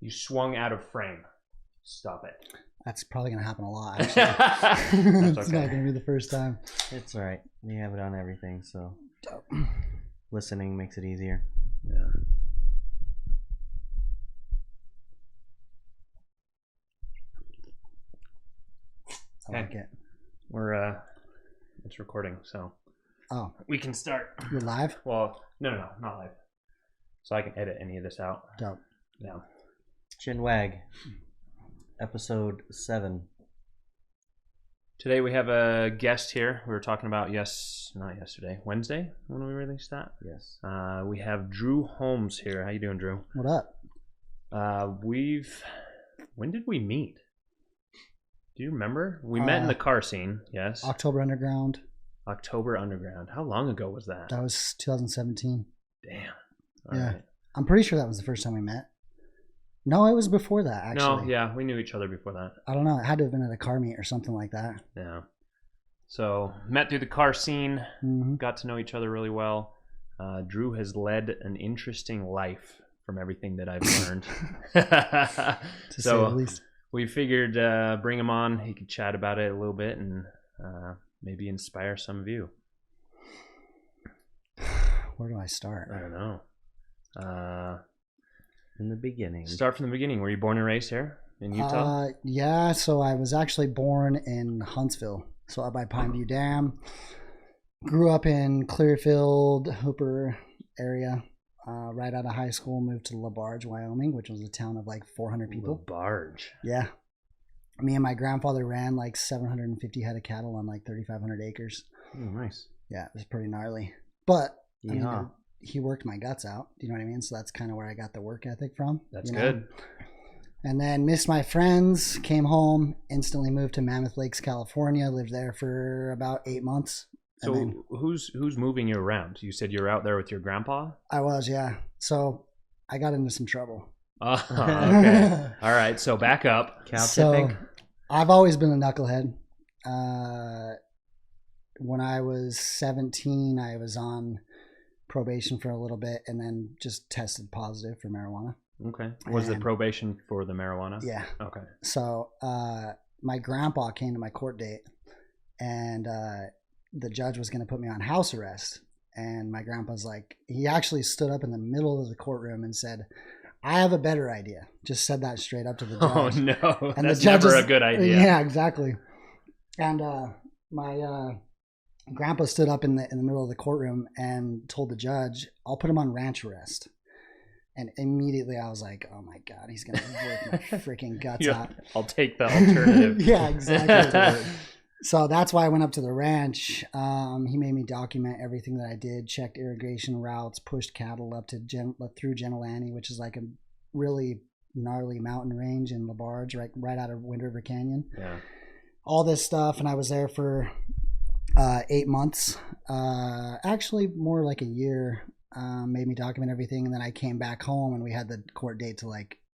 You swung out of frame. Stop it. That's probably going to happen a lot, actually. It's okay. not going to be the first time. It's all right. We have it on everything, so listening makes it easier. Yeah. I like it. We're it's recording, so we can start. You're live? Well, no, not live. So I can edit any of this out. Dope. Yeah. Chinwag, episode 7. Today we have a guest here. We were talking about Wednesday when we released that. Yes. We have Drew Holmes here. How you doing, Drew? What up? When did we meet? Do you remember? We met in the car scene. Yes. October Underground. October Underground. How long ago was that? That was 2017. Damn. Yeah. Right. I'm pretty sure that was the first time we met. No, it was before that, actually. No, yeah, we knew each other before that. I don't know. It had to have been at a car meet or something like that. Yeah. So, met through the car scene, Mm-hmm. got to know each other really well. Drew has led an interesting life from everything that I've learned. To say the least. We figured bring him on. He could chat about it a little bit and maybe inspire some of you. Where do I start? I don't know. In the beginning. Start from the beginning. Were you born and raised here in Utah? Yeah, so I was actually born in Huntsville, so up by Pineview Dam. Grew up in Clearfield, Hooper area. Right out of high school, moved to LaBarge, Wyoming, which was a town of like 400 people. LaBarge. Yeah. Me and my grandfather ran like 750 head of cattle on like 3,500 acres. Oh, nice. Yeah, it was pretty gnarly. But I mean, Yeah. he worked my guts out. Do you know what I mean? So that's kind of where I got the work ethic from. That's you know? good. And then missed my friends, came home, instantly moved to Mammoth Lakes, California, lived there for about 8 months. So And then who's moving you around? You said you were out there with your grandpa? I was, yeah. So I got into some trouble. Oh, okay. All right. So back up. Cow So tipping? I've always been a knucklehead. When I was 17, I was on probation for a little bit and then just tested positive for marijuana. Okay. Was the And- probation for the marijuana? Yeah. Okay. So my grandpa came to my court date and the judge was going to put me on house arrest. And my grandpa's like, he actually stood up in the middle of the courtroom and said, I have a better idea. Just said that straight up to the Oh, judge. no. And That's the judge never is- a good idea. Yeah, exactly. And my grandpa stood up in the middle of the courtroom and told the judge, I'll put him on ranch arrest. And immediately I was like, oh my God, he's going to work my freaking guts Yeah, out. I'll take the alternative. Yeah, exactly. So that's why I went up to the ranch. He made me document everything that I did, checked irrigation routes, pushed cattle up to through Gentilani, which is like a really gnarly mountain range in LaBarge, right out of Wind River Canyon. Yeah. All this stuff, and I was there for 8 months. Actually, more like a year. Made me document everything, and then I came back home, and we had the court date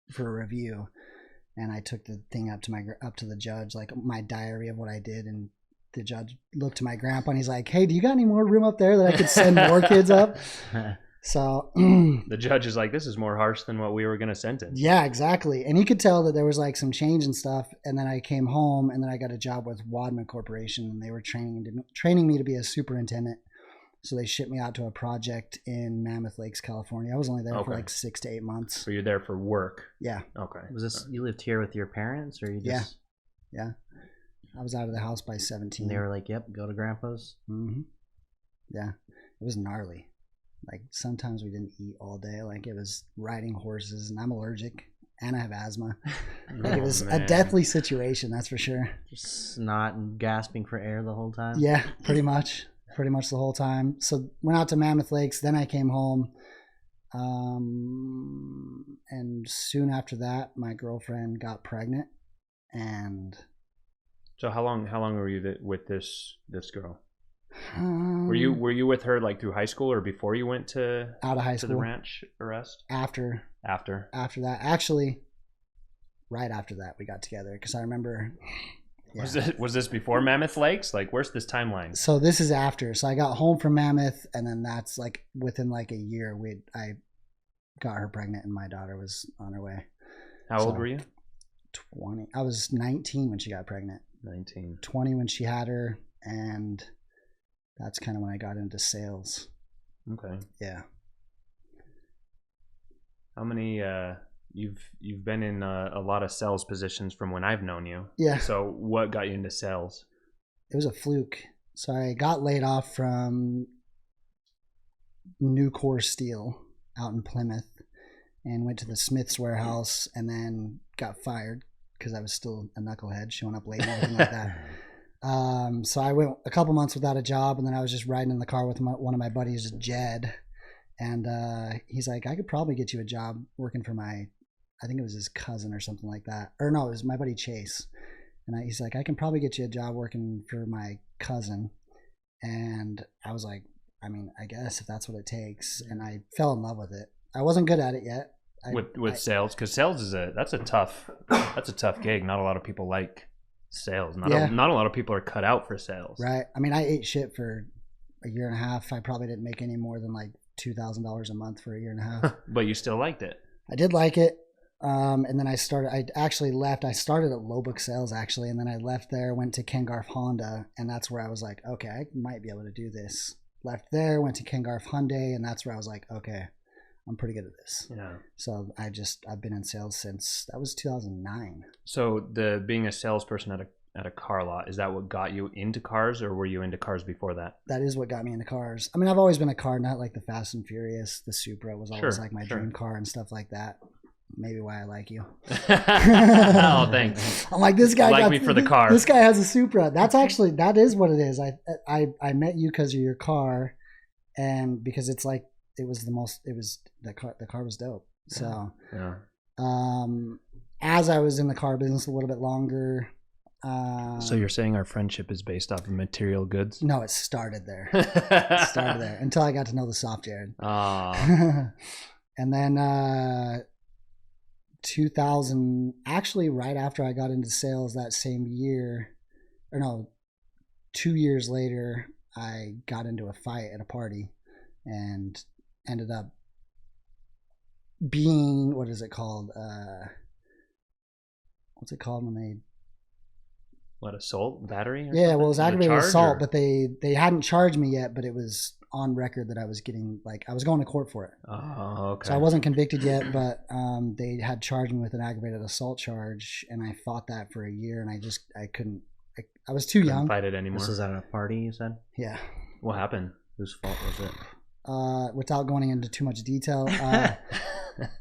for a review. And I took the thing up to the judge, like my diary of what I did, and the judge looked to my grandpa and he's like, "Hey, do you got any more room up there that I could send more kids up?" So The judge is like, this is more harsh than what we were going to sentence. yeah, exactly. And he could tell that there was like some change and stuff. And then I came home, and then I got a job with Wadman Corporation, and they were training me to be a superintendent. So they shipped me out to a project in Mammoth Lakes, California. I was only there for like 6 to 8 months. So you're there for work. Yeah. Okay. Was this, you lived here with your parents, or you just... Yeah. I was out of the house by 17. And they were like, yep, go to grandpa's? Mm-hmm. Yeah. It was gnarly. Like sometimes we didn't eat all day. Like it was riding horses, and I'm allergic and I have asthma. Like, it was a deathly situation, that's for sure. Just snot and gasping for air the whole time? Yeah, pretty much the whole time. So went out to Mammoth Lakes, then I came home. And soon after that, my girlfriend got pregnant. And So how long were you with this girl? Were you with her like through high school or before you went to out of high to school? the ranch arrest? After that, actually, right after that, we got together because I remember. Yeah. Was this before Mammoth Lakes? Like, where's this timeline? So this is after. So I got home from Mammoth, and then that's like within like a year, I got her pregnant, and my daughter was on her way. How old were you? 20. I was 19 when she got pregnant. 19. 20 when she had her, and that's kind of when I got into sales. Okay. Yeah. How many? You've been in a lot of sales positions from when I've known you. Yeah. So what got you into sales? It was a fluke. So I got laid off from Nucor Steel out in Plymouth and went to the Smith's warehouse and then got fired because I was still a knucklehead showing up late and everything like that. So I went a couple months without a job, and then I was just riding in the car with one of my buddies, Jed, and he's like, I could probably get you a job working for I think it was his cousin or something like that. Or no, it was my buddy Chase. And he's like, I can probably get you a job working for my cousin. And I was like, I mean, I guess if that's what it takes. And I fell in love with it. I wasn't good at it yet. With sales, because sales is that's a tough gig. Not a lot of people like sales. Not a lot of people are cut out for sales. Right. I mean, I ate shit for a year and a half. I probably didn't make any more than like $2,000 a month for a year and a half. But you still liked it. I did like it. And then I actually left. I started at Lowbook Sales actually, and then I left there, went to Kengarf Honda, and that's where I was like, okay, I might be able to do this. Left there, went to Kengarf Hyundai, and that's where I was like, okay, I'm pretty good at this. Yeah. So I've been in sales since that was 2009. So being a salesperson at a car lot, is that what got you into cars, or were you into cars before that? That is what got me into cars. I mean, I've always been a car nut, like the Fast and Furious. The Supra was always like my dream car and stuff like that. Maybe why I like you. Oh, thanks. I'm like, this guy like me for the car. This guy has a Supra. That is what it is. I met you because of your car, and because it's like the car was dope. So yeah. As I was in the car business a little bit longer. So you're saying our friendship is based off of material goods? No, it started there. Until I got to know the soft Jared. And then 2000, actually right after I got into sales that same year, 2 years later, I got into a fight at a party and ended up being, what is it called? What's it called when they... What, assault? Battery? Yeah, well, it was aggravated assault, but they hadn't charged me yet, but it was on record that I was getting, like, I was going to court for it. Oh, okay. So I wasn't convicted yet, but they had charged me with an aggravated assault charge, and I fought that for a year, and I couldn't, I was too young. Fight it anymore. This was at a party, you said? Yeah. What happened? Whose fault was it? Without going into too much detail,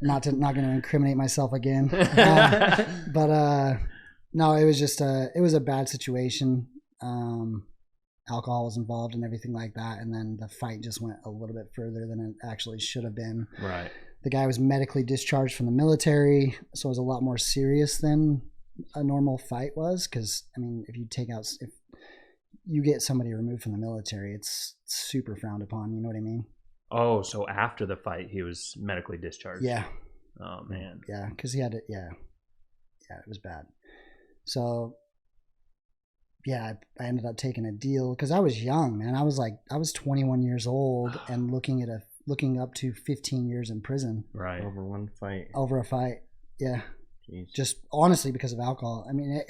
not going to incriminate myself again. But no, it was just it was a bad situation. Alcohol was involved and everything like that, and then the fight just went a little bit further than it actually should have been. Right. The guy was medically discharged from the military, so it was a lot more serious than a normal fight was. Because I mean, if you get somebody removed from the military, it's super frowned upon. You know what I mean? Oh, so after the fight, he was medically discharged. Yeah. Oh man. Yeah, because he had it. Yeah, it was bad. So, yeah, I ended up taking a deal because I was young, man. I was 21 years old and looking up to 15 years in prison. Right. Over one fight. Over a fight. Yeah. Jeez. Just honestly because of alcohol. I mean,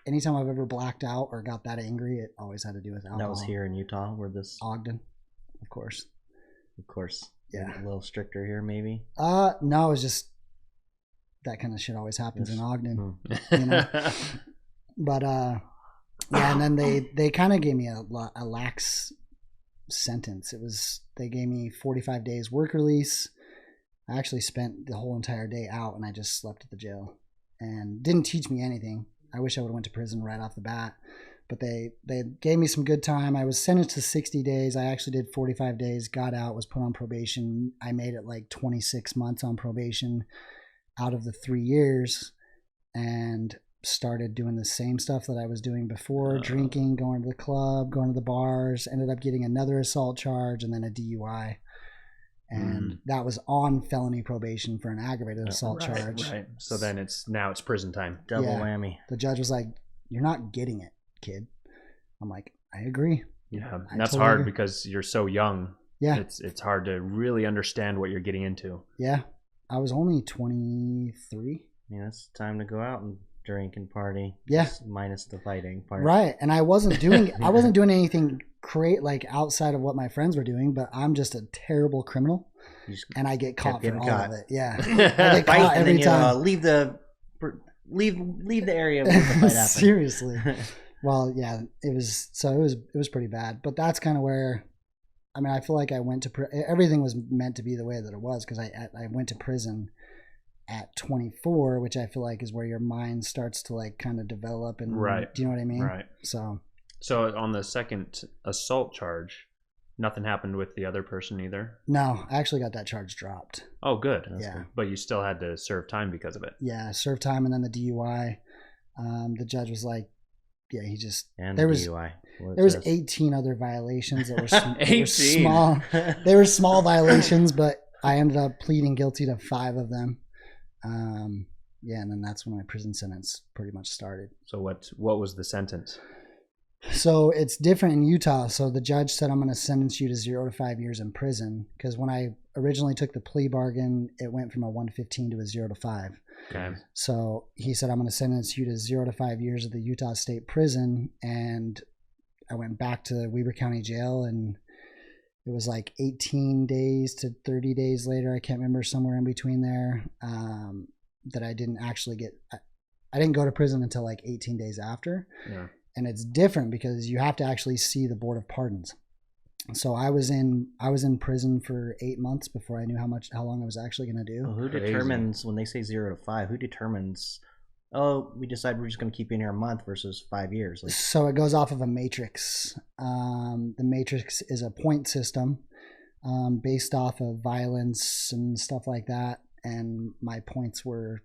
anytime I've ever blacked out or got that angry, it always had to do with alcohol. That was here in Utah, where this... Ogden, of course. Of course. Yeah. A little stricter here, maybe? No, it was just... that kind of shit always happens in Ogden, you know. But yeah, and then they kind of gave me a lax sentence. They gave me 45 days work release. I actually spent the whole entire day out, and I just slept at the jail, and didn't teach me anything. I wish I would have went to prison right off the bat, but they gave me some good time. I was sentenced to 60 days. I actually did 45 days, got out, was put on probation. I made it like 26 months on probation out of the 3 years, and started doing the same stuff that I was doing before, drinking, going to the club, going to the bars, ended up getting another assault charge and then a DUI. And that was on felony probation for an aggravated assault charge. Right. So then it's prison time. Double whammy. The judge was like, "You're not getting it, kid." I'm like, "I agree." Yeah. I That's totally hard agree. because you're so young. Yeah. It's hard to really understand what you're getting into. Yeah. I was only 23. Yeah, it's time to go out and drink and party. Yeah. Just minus the fighting part. Right. And I wasn't doing anything like outside of what my friends were doing, but I'm just a terrible criminal. And I get caught for all of it. Yeah. I get caught every time. Leave the area where the fight happened. Seriously. Well, yeah, it was pretty bad. But that's kind of where, I mean, I feel like I went to everything was meant to be the way that it was, because I went to prison at 24, which I feel like is where your mind starts to like kind of develop. And right. Do you know what I mean? Right. So on the second assault charge, nothing happened with the other person either? No, I actually got that charge dropped. Oh, good. Yeah. Good. But you still had to serve time because of it. Yeah, serve time, and then the DUI. The judge was like, yeah, he just... And there the was DUI. There was 18 other violations that were, 18. were small. They were small violations, but I ended up pleading guilty to 5 of them. Yeah, and then that's when my prison sentence pretty much started. So what was the sentence? So it's different in Utah. So the judge said, I'm going to sentence you to 0 to 5 years in prison, because when I originally took the plea bargain, it went from a 115 to a 0 to 5. Okay. So he said, I'm going to sentence you to 0 to 5 years at the Utah State Prison. And I went back to Weber County Jail, and it was like 18 days to 30 days later. I can't remember, somewhere in between there, that I didn't actually I didn't go to prison until like 18 days after. Yeah. And it's different because you have to actually see the Board of Pardons. So I was in prison for 8 months before I knew how long I was actually going to do. Well, who determines, when they say 0 to 5, who determines, oh, we decide we're just going to keep you in here a month versus 5 years? Like, so it goes off of a matrix. The matrix is a point system based off of violence and stuff like that. And my points were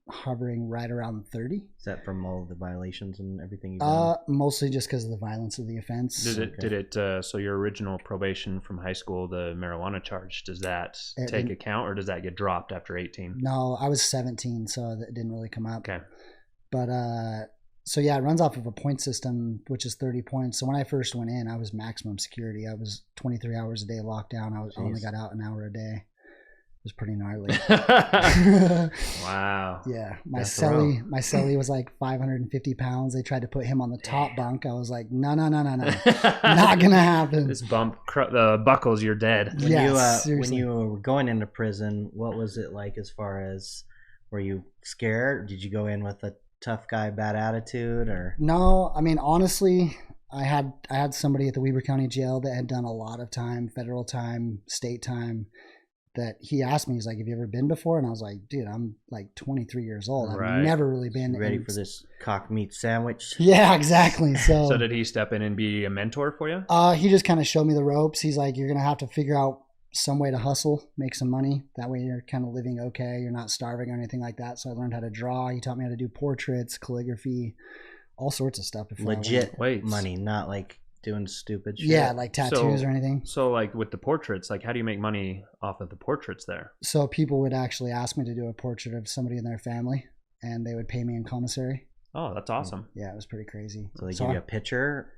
hovering right around 30. Is that from all of the violations and everything you've done? Mostly just because of the violence of the offense. Did it so your original probation from high school, the marijuana charge, does that take account, or does that get dropped after 18? No, I was 17, so it didn't really come up. Okay. But so yeah, it runs off of a point system, which is 30 points. So when I first went in, I was maximum security. I was 23 hours a day locked down. I only got out an hour a day. It was pretty gnarly. Wow. Yeah. My cellie was like 550 pounds. They tried to put him on the top bunk. I was like, no. Not going to happen. This buckles, you're dead. When you were going into prison, what was it like as far as, were you scared? Did you go in with a tough guy, bad attitude, or? No, I mean, honestly, I had somebody at the Weber County Jail that had done a lot of time, federal time, state time, that he asked me, he's like, have you ever been before? And I was like, dude, I'm like 23 years old. I've never really been ready for this cock meat sandwich. Yeah, exactly. So did he step in and be a mentor for you? He just kind of showed me the ropes. He's like, you're going to have to figure out some way to hustle, make some money. That way you're kind of living okay. You're not starving or anything like that. So I learned how to draw. He taught me how to do portraits, calligraphy, all sorts of stuff. Legit money, not like doing stupid shit. Yeah, like tattoos or anything. So like with the portraits, like how do you make money off of the portraits there? So people would actually ask me to do a portrait of somebody in their family, and they would pay me in commissary. Oh, that's awesome. Yeah, it was pretty crazy. So they give you a picture?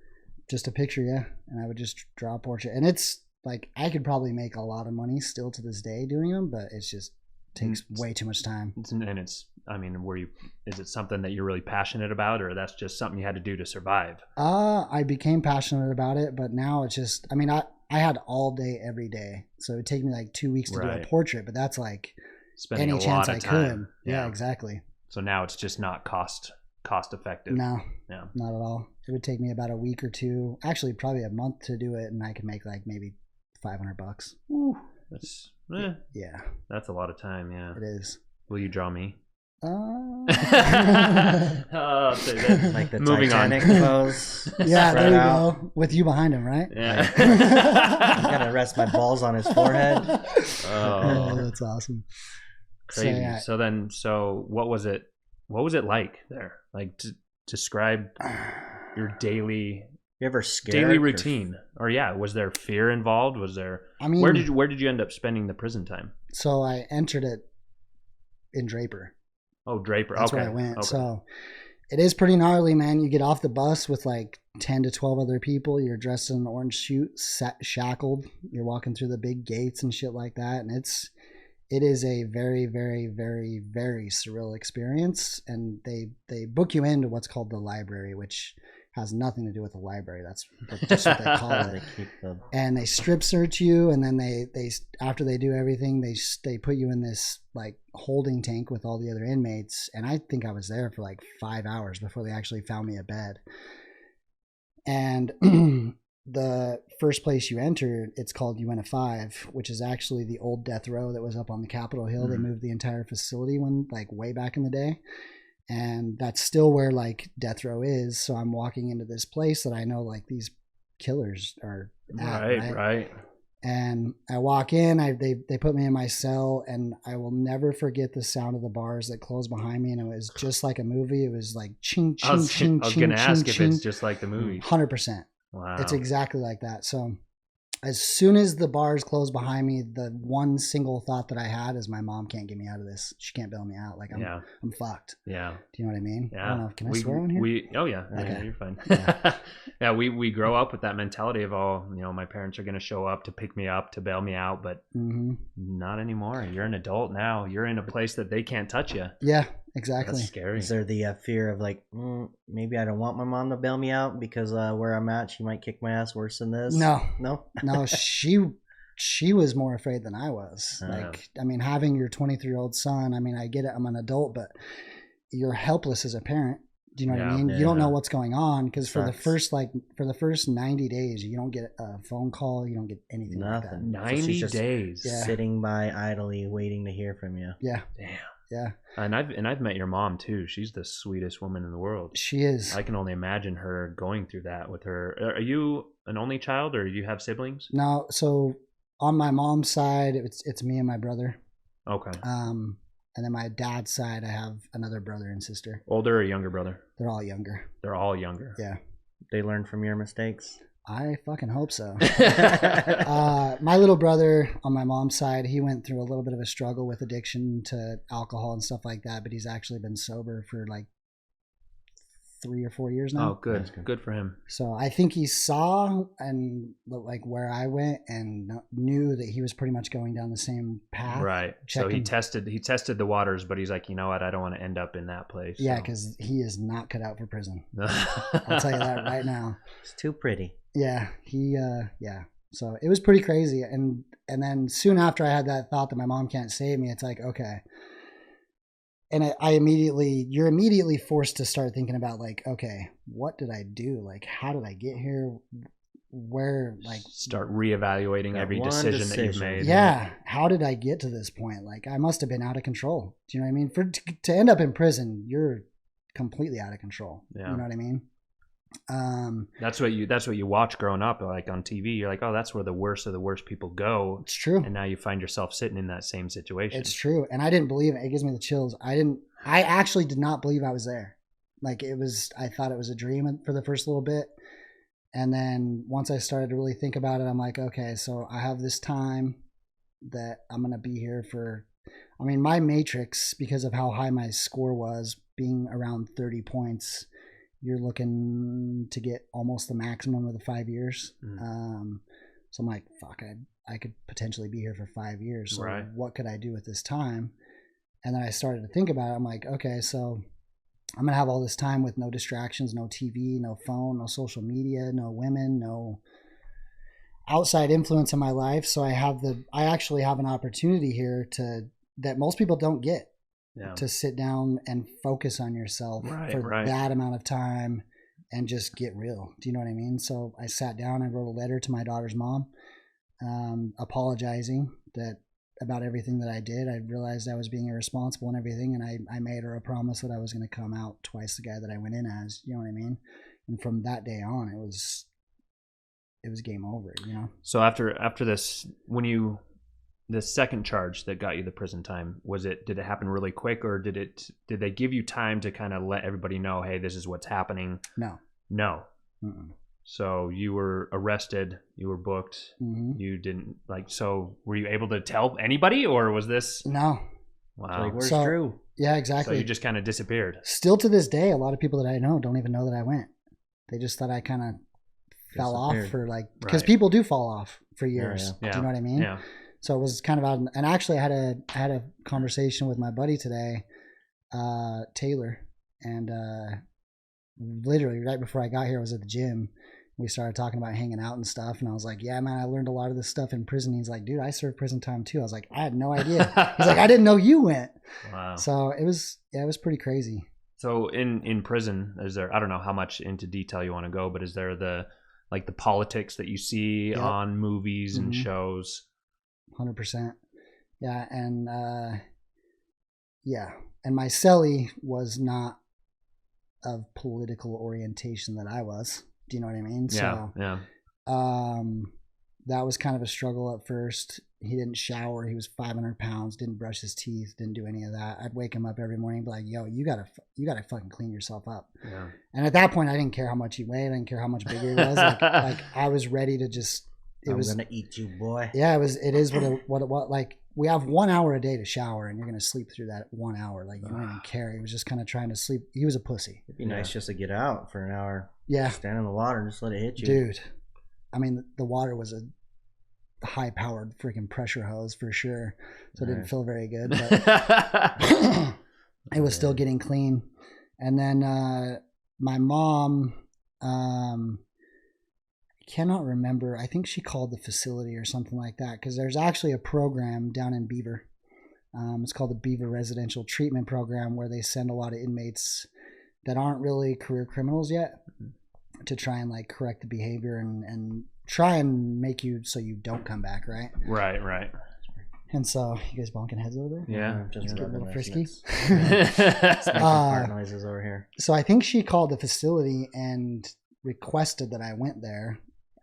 Just a picture, yeah. And I would just draw a portrait. And it's like, I could probably make a lot of money still to this day doing them, but it's just takes way too much time. And is it something that you're really passionate about, or that's just something you had to do to survive? I became passionate about it, but now it's just, I mean, I had all day every day, so it would take me like 2 weeks to do a portrait, but that's like spending any chance I could. Yeah, exactly. So now it's just not cost effective. No, not at all. It would take me about a week or two, actually probably a month to do it, and I could make like maybe $500. Ooh, that's yeah, that's a lot of time. Yeah, it is. Will you draw me? Like the Titanic pose. Yeah, there you go. With you behind him, right? Yeah. I'm gonna rest my balls on his forehead. Oh, that's awesome. Crazy. So what was it like there? Like, describe your daily. You ever scared? Daily routine, or was there fear involved? Was there? I mean, where did you end up spending the prison time? So I entered it in Draper. Oh, Draper. That's where I went. Okay. So it is pretty gnarly, man. You get off the bus with like 10 to 12 other people. You're dressed in an orange suit, shackled. You're walking through the big gates and shit like that, and it is a very, very, very, very surreal experience. And they book you into what's called the library, which has nothing to do with the library. That's just what they call it. And they strip search you, and then they after they do everything, they put you in this like holding tank with all the other inmates. And I think I was there for like 5 hours before they actually found me a bed. And the first place you enter, it's called Unit 5, which is actually the old death row that was up on the Capitol Hill. They moved the entire facility way back in the day. And that's still where like death row is. So I'm walking into this place that I know like these killers are at, right. And I walk in, they put me in my cell, and I will never forget the sound of the bars that closed behind me. And it was just like a movie. It was like ching, ching, ching, ching. I was going to ask if it's just like the movie. 100%. Wow. It's exactly like that. So as soon as the bars closed behind me, the one single thought that I had is my mom can't get me out of this. She can't bail me out. Like I'm fucked. Yeah. Do you know what I mean? Yeah. I don't know. Can I swear on here? Oh yeah. Okay. Yeah, you're fine. Yeah. Yeah. We grow up with that mentality of, my parents are going to show up to pick me up, to bail me out, but not anymore. You're an adult now. You're in a place that they can't touch you. Yeah, exactly. That's scary. Is there the fear of like, maybe I don't want my mom to bail me out because where I'm at, she might kick my ass worse than this? No. No? No, she was more afraid than I was. Like, I mean, having your 23-year-old son, I mean, I get it, I'm an adult, but you're helpless as a parent. Do you know what I mean? Yeah. You don't know what's going on, because for the first 90 days, you don't get a phone call, you don't get anything. Nothing. Like that. 90 days. Yeah. Sitting by idly waiting to hear from you. Yeah. Damn. Yeah. And I've met your mom too. She's the sweetest woman in the world. She is. I can only imagine her going through that with her. Are you an only child, or do you have siblings? No. So on my mom's side, it's me and my brother. Okay. And then my dad's side, I have another brother and sister. Older or younger brother? They're all younger. They're all younger. Yeah. They learn from your mistakes? I fucking hope so. My little brother on my mom's side, he went through a little bit of a struggle with addiction to alcohol and stuff like that, but he's actually been sober for like 3 or 4 years now. Oh, good. Good for him. So I think he saw and like where I went and knew that he was pretty much going down the same path. Right. So he tested the waters, but he's like, you know what? I don't want to end up in that place. Yeah, because he is not cut out for prison. I'll tell you that right now. It's too pretty. Yeah, yeah. So it was pretty crazy. And then soon after I had that thought that my mom can't save me, it's like, okay. And you're immediately forced to start thinking about like, okay, what did I do? Like, how did I get here? Where, like, start reevaluating every decision that you've made. Yeah. How did I get to this point? Like, I must have been out of control. Do you know what I mean? To end up in prison, you're completely out of control. Yeah. You know what I mean? That's what you watch growing up, like on TV. You're like, oh, that's where the worst of the worst people go. It's true. And now you find yourself sitting in that same situation. It's true. And I didn't believe it. It gives me the chills. I actually did not believe I was there. Like, I thought it was a dream for the first little bit. And then once I started to really think about it, I'm like, okay, so I have this time that I'm going to be here for. I mean, my matrix, because of how high my score was, being around 30 points, you're looking to get almost the maximum of the 5 years. So I'm like, fuck, I could potentially be here for 5 years. So what could I do with this time? And then I started to think about it. I'm like, okay, so I'm going to have all this time with no distractions, no TV, no phone, no social media, no women, no outside influence in my life. So I actually have an opportunity here that most people don't get. Yeah. To sit down and focus on yourself for that amount of time and just get real. Do you know what I mean? So I sat down, I wrote a letter to my daughter's mom, apologizing about everything that I did. I realized I was being irresponsible and everything, and I made her a promise that I was going to come out twice the guy that I went in as. You know what I mean? And from that day on, it was game over. You know. So after this, the second charge that got you the prison time, did it happen really quick, or did they give you time to kind of let everybody know, hey, this is what's happening? No. Mm-mm. So you were arrested, you were booked, you didn't so were you able to tell anybody, or was this? No. Wow. Where's Drew? Yeah, exactly. So you just kind of disappeared. Still to this day, a lot of people that I know don't even know that I went. They just thought I kind of fell off for because people do fall off for years. Yeah. Do you know what I mean? Yeah. So it was kind of out. And actually, I had a conversation with my buddy today, Taylor, and literally right before I got here, I was at the gym. We started talking about hanging out and stuff, and I was like, yeah, man, I learned a lot of this stuff in prison. He's like, dude, I served prison time too. I was like, I had no idea. He's like, I didn't know you went. Wow. So it was pretty crazy. So in prison, is there, I don't know how much into detail you want to go, but is there the politics that you see on movies and shows? 100%. Yeah. And, and my cellie was not of political orientation that I was. Do you know what I mean? Yeah, so, that was kind of a struggle at first. He didn't shower. He was 500 pounds, didn't brush his teeth, didn't do any of that. I'd wake him up every morning and be like, yo, you gotta fucking clean yourself up. Yeah. And at that point, I didn't care how much he weighed. I didn't care how much bigger he was. Like I was ready to just, I'm gonna eat you, boy. Yeah, it is what it was. Like, we have 1 hour a day to shower, and you're gonna sleep through that 1 hour. Like, you don't even care. He was just kind of trying to sleep. He was a pussy. It'd be nice just to get out for an hour. Yeah. Stand in the water and just let it hit you. Dude. I mean, the water was a high powered freaking pressure hose for sure. So it didn't feel very good, but it was still getting clean. And then my mom, I cannot remember. I think she called the facility or something like that, because there's actually a program down in Beaver. It's called the Beaver Residential Treatment Program, where they send a lot of inmates that aren't really career criminals yet to try and like correct the behavior and try and make you so you don't come back, right? Right. And so, you guys bonking heads over there? Yeah. Just get a little frisky. Fart noises over here. So I think she called the facility and requested that I went there.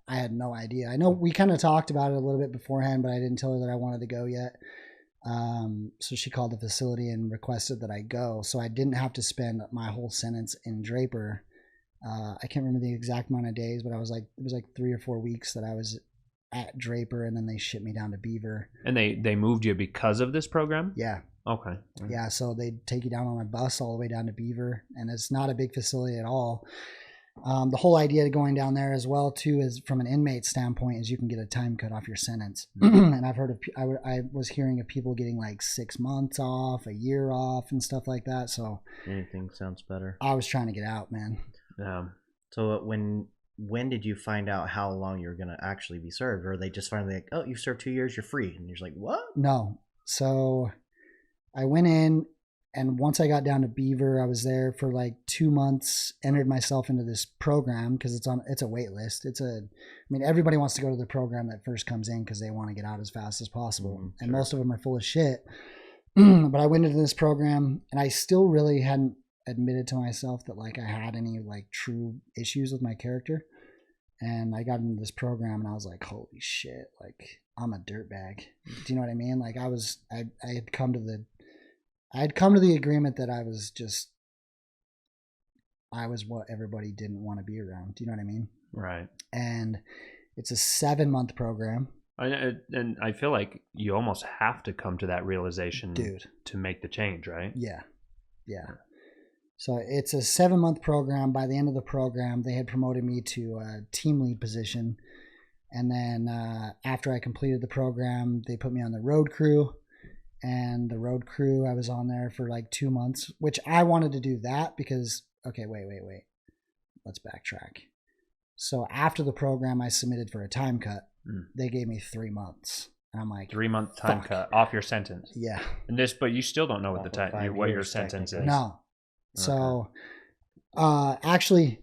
I had no idea. I know we kind of talked about it a little bit beforehand, but I didn't tell her that I wanted to go yet. So she called the facility and requested that I go. So I didn't have to spend my whole sentence in Draper. I can't remember the exact amount of days, but it was like 3 or 4 weeks that I was at Draper, and then they shipped me down to Beaver. And they moved you because of this program? Yeah. Okay. Yeah, so they'd take you down on a bus all the way down to Beaver, and it's not a big facility at all. The whole idea of going down there as well too is, from an inmate standpoint, is you can get a time cut off your sentence. And I've heard of, I was hearing of people getting like 6 months off, a year off, and stuff like that. So anything sounds better. I was trying to get out, man. So when did you find out how long you're gonna actually be served, or are they just finally like, oh, you've served 2 years, you're free, and you're just like, what? No. So I went in. And once I got down to Beaver, I was there for like 2 months, entered myself into this program because it's a wait list. Everybody wants to go to the program that first comes in because they want to get out as fast as possible. And most of them are full of shit. But I went into this program, and I still really hadn't admitted to myself that like I had any like true issues with my character. And I got into this program, and I was like, holy shit, like I'm a dirtbag. Do you know what I mean? Like I had come to the agreement that I was what everybody didn't want to be around. Do you know what I mean? Right. And it's a 7-month program. And I feel like you almost have to come to that realization, dude, to make the change, right? Yeah. So it's a 7-month program. By the end of the program, they had promoted me to a team lead position. And then after I completed the program, they put me on the road crew. And the road crew, I was on there for like 2 months, which I wanted to do that because, okay, wait. Let's backtrack. So after the program, I submitted for a time cut. They gave me 3 months. And I'm like, 3-month time cut off your sentence. Yeah. And but you still don't know what your sentence is. No. So, actually,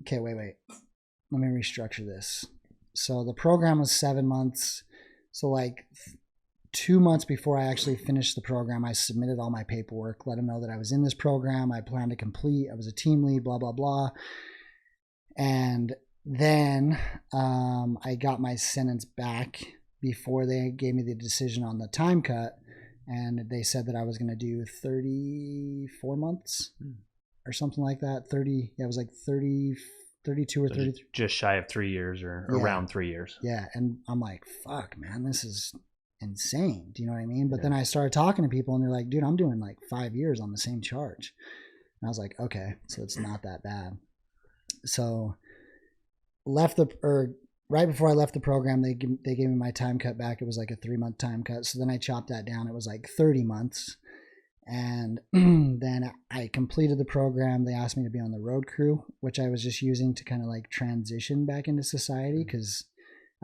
okay, wait. Let me restructure this. So the program was 7 months. So like 2 months before I actually finished the program, I submitted all my paperwork, let them know that I was in this program. I planned to complete. I was a team lead, blah, blah, blah. And then I got my sentence back before they gave me the decision on the time cut. And they said that I was going to do 34 months or something like that. It was like 32 or 30. Just shy of 3 years or around 3 years. Yeah. And I'm like, fuck, man, this is insane. Do you know what I mean? But then I started talking to people, and they're like, dude, I'm doing like 5 years on the same charge. And I was like, okay, so it's not that bad. So right before I left the program, they gave me my time cut back. It was like a 3-month time cut. So then I chopped that down. It was like 30 months. And then I completed the program. They asked me to be on the road crew, which I was just using to kind of like transition back into society. Because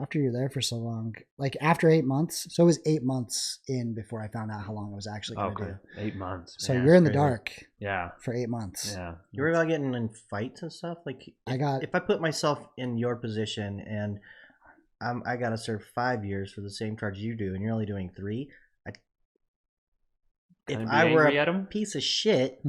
after you're there for so long, like after 8 months, so it was 8 months in before I found out how long I was actually going to do. 8 months. So you're in the dark. Yeah. For 8 months. Yeah. You were about getting in fights and stuff? Like, if I put myself in your position and I got to serve 5 years for the same charge you do, and you're only doing 3, if I were a piece of shit,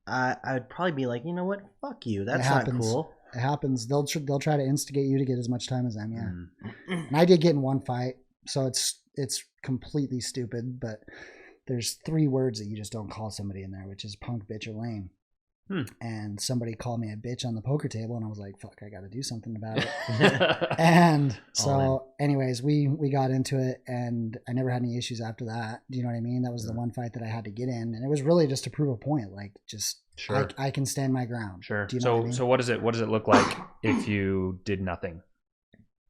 I'd probably be like, you know what? Fuck you. That's not cool. It happens. They'll try to instigate you to get as much time as them. Yeah. And I did get in one fight, so it's completely stupid. But there's 3 words that you just don't call somebody in there, which is punk, bitch, or lame. And somebody called me a bitch on the poker table, and I was like, fuck, I got to do something about it. And so anyways, we got into it, and I never had any issues after that. Do you know what I mean? That was the one fight that I had to get in, and it was really just to prove a point. Like, just I can stand my ground. Sure. Do you know what I mean? So what does it look like if you did nothing?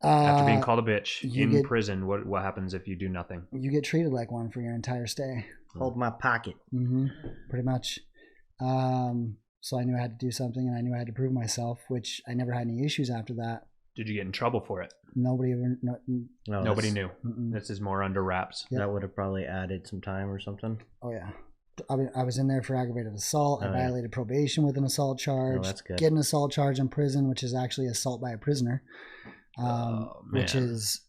After being called a bitch in prison, what happens if you do nothing? You get treated like one for your entire stay. Hold my pocket. Pretty much. So I knew I had to do something, and I knew I had to prove myself, which I never had any issues after that. Did you get in trouble for it? Nobody ever. Nobody knew. This is more under wraps. Yep. That would have probably added some time or something. Oh yeah, I was in there for aggravated assault. I violated probation with an assault charge. Oh, that's good. Get an assault charge in prison, which is actually assault by a prisoner, which is,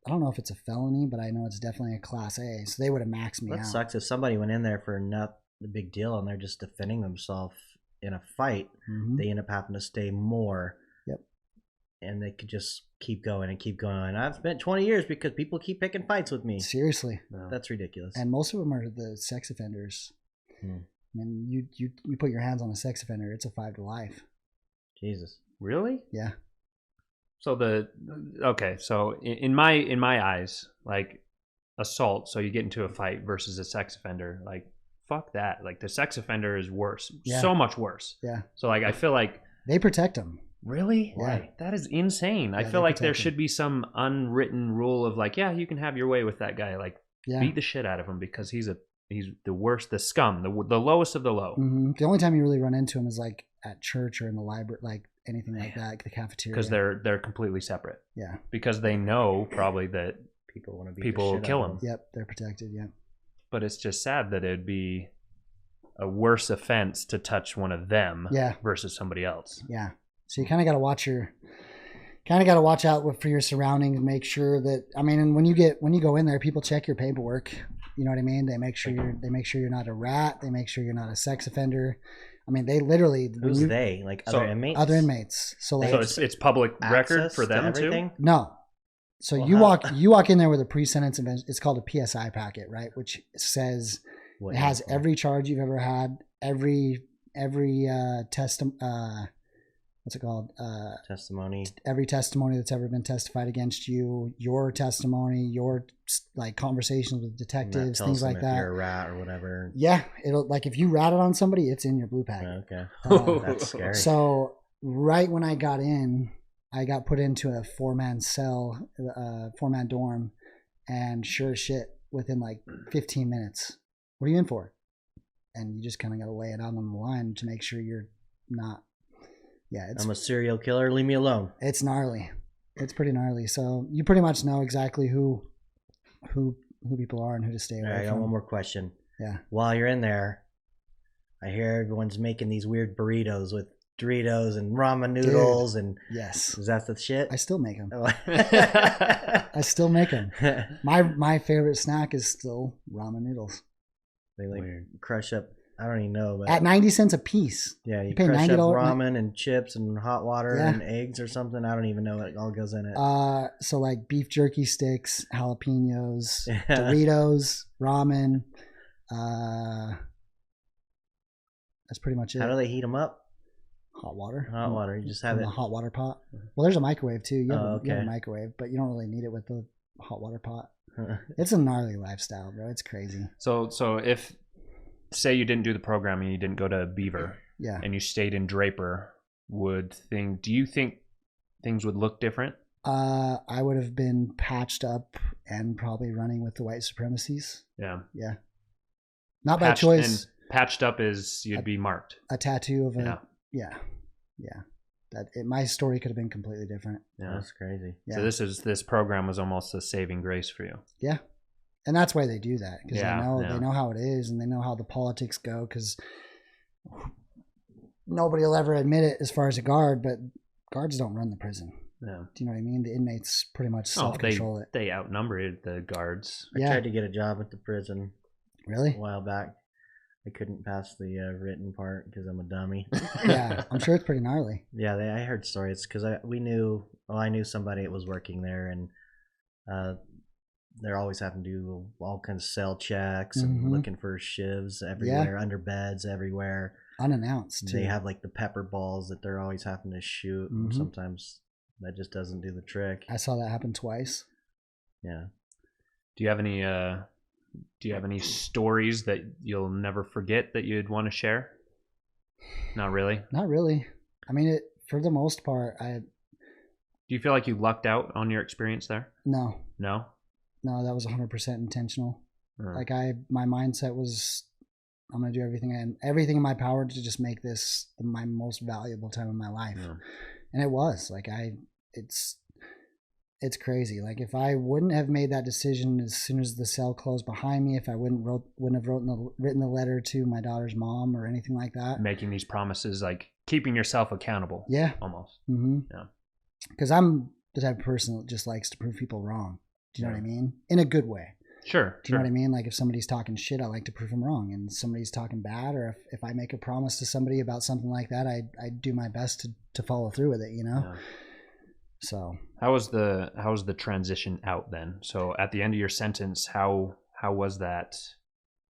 I don't know if it's a felony, but I know it's definitely a class A. So they would have maxed me out. That sucks if somebody went in there for not the big deal and they're just defending themselves in a fight. They end up having to stay more. Yep. And they could just keep going and keep going. And I've spent 20 years because people keep picking fights with me. Seriously. No. That's ridiculous. And most of them are the sex offenders. And you put your hands on a sex offender, it's a 5 to life. Jesus. Really? Yeah. So so in my eyes, like assault, so you get into a fight versus a sex offender, like fuck that. Like the sex offender is worse. So much worse. Yeah. So like I feel like they protect them. Really? Yeah. That is insane. I feel like there should be some unwritten rule of like, yeah, you can have your way with that guy. Like beat the shit out of him because he's the worst, the scum, the lowest of the low. The only time you really run into him is like at church or in the library, like anything like that, like the cafeteria. Because they're completely separate. Yeah. Because they know probably that people will kill him. Yep, they're protected. Yeah. But it's just sad that it'd be a worse offense to touch one of them versus somebody else. Yeah. So you kind of got to watch out for your surroundings, make sure that, I mean, and when you go in there, people check your paperwork. You know what I mean? They make sure you're not a rat. They make sure you're not a sex offender. I mean, they literally. Who's they? Like other inmates? Other inmates. So it's public record for them too? No. So you walk in there with a pre-sentence it's called a PSI packet, right? Which says it has every charge you've ever had, every what's it called? Testimony. Every testimony that's ever been testified against you, your testimony, your like conversations with detectives, things like that. If you're a rat or whatever. Yeah, it'll like if you ratted on somebody, it's in your blue packet. Okay, that's scary. So right when I got in, I got put into a 4-man cell, 4-man dorm, and sure as shit, within like 15 minutes, what are you in for? And you just kind of got to lay it out on the line to make sure you're not. Yeah, I'm a serial killer. Leave me alone. It's gnarly. It's pretty gnarly. So you pretty much know exactly who people are and who to stay away from. I got one more question. Yeah. While you're in there, I hear everyone's making these weird burritos with Doritos and ramen noodles. Dude, and yes, is that the shit? I still make them. I still make them. My favorite snack is still ramen noodles. They crush up. I don't even know. But at 90 cents a piece. Yeah, you pay crush up ramen and chips and hot water and eggs or something. I don't even know what all goes in it. So like beef jerky sticks, jalapenos, Doritos, ramen. That's pretty much it. How do they heat them up? Hot water. Hot water. You just have it. A hot water pot. Well, there's a microwave too. You have a microwave, but you don't really need it with the hot water pot. It's a gnarly lifestyle, bro. It's crazy. So if say you didn't do the program and you didn't go to Beaver, and you stayed in Draper, do you think things would look different? I would have been patched up and probably running with the white supremacies. Yeah. Yeah. Not by choice. And patched up is you'd be marked. A tattoo of a yeah. My story could have been completely different. Yeah, that's crazy. Yeah. So this program was almost a saving grace for you. Yeah. And that's why they do that, because they know how it is, and they know how the politics go, because nobody will ever admit it as far as a guard, but guards don't run the prison. Yeah. Do you know what I mean? The inmates pretty much self-control it. They outnumbered the guards. I tried to get a job at the prison. Really? A while back. I couldn't pass the written part because I'm a dummy. Yeah, I'm sure it's pretty gnarly. Yeah, I heard stories because I knew somebody that was working there, and they're always having to do all kinds of cell checks and looking for shivs everywhere, under beds everywhere. Unannounced, too. They have like the pepper balls that they're always having to shoot, and sometimes that just doesn't do the trick. I saw that happen twice. Yeah. Do you have any stories that you'll never forget that you'd want to share? Not really. Not really. I mean, for the most part, Do you feel like you lucked out on your experience there? No. No? No, that was 100% intentional. Like my mindset was, I'm going to do everything in my power to just make this my most valuable time of my life. Yeah. And it was like, it's crazy. Like if I wouldn't have made that decision as soon as the cell closed behind me, if I wouldn't have written the letter to my daughter's mom or anything like that. Making these promises, like keeping yourself accountable. Yeah. Almost. Mm-hmm. Yeah. Because I'm the type of person that just likes to prove people wrong. Do you know what I mean? In a good way. Sure. Do you know what I mean? Like if somebody's talking shit, I like to prove them wrong. And somebody's talking bad, or if I make a promise to somebody about something like that, I do my best to follow through with it, you know? Yeah. So how was the transition out then? So at the end of your sentence, how was that?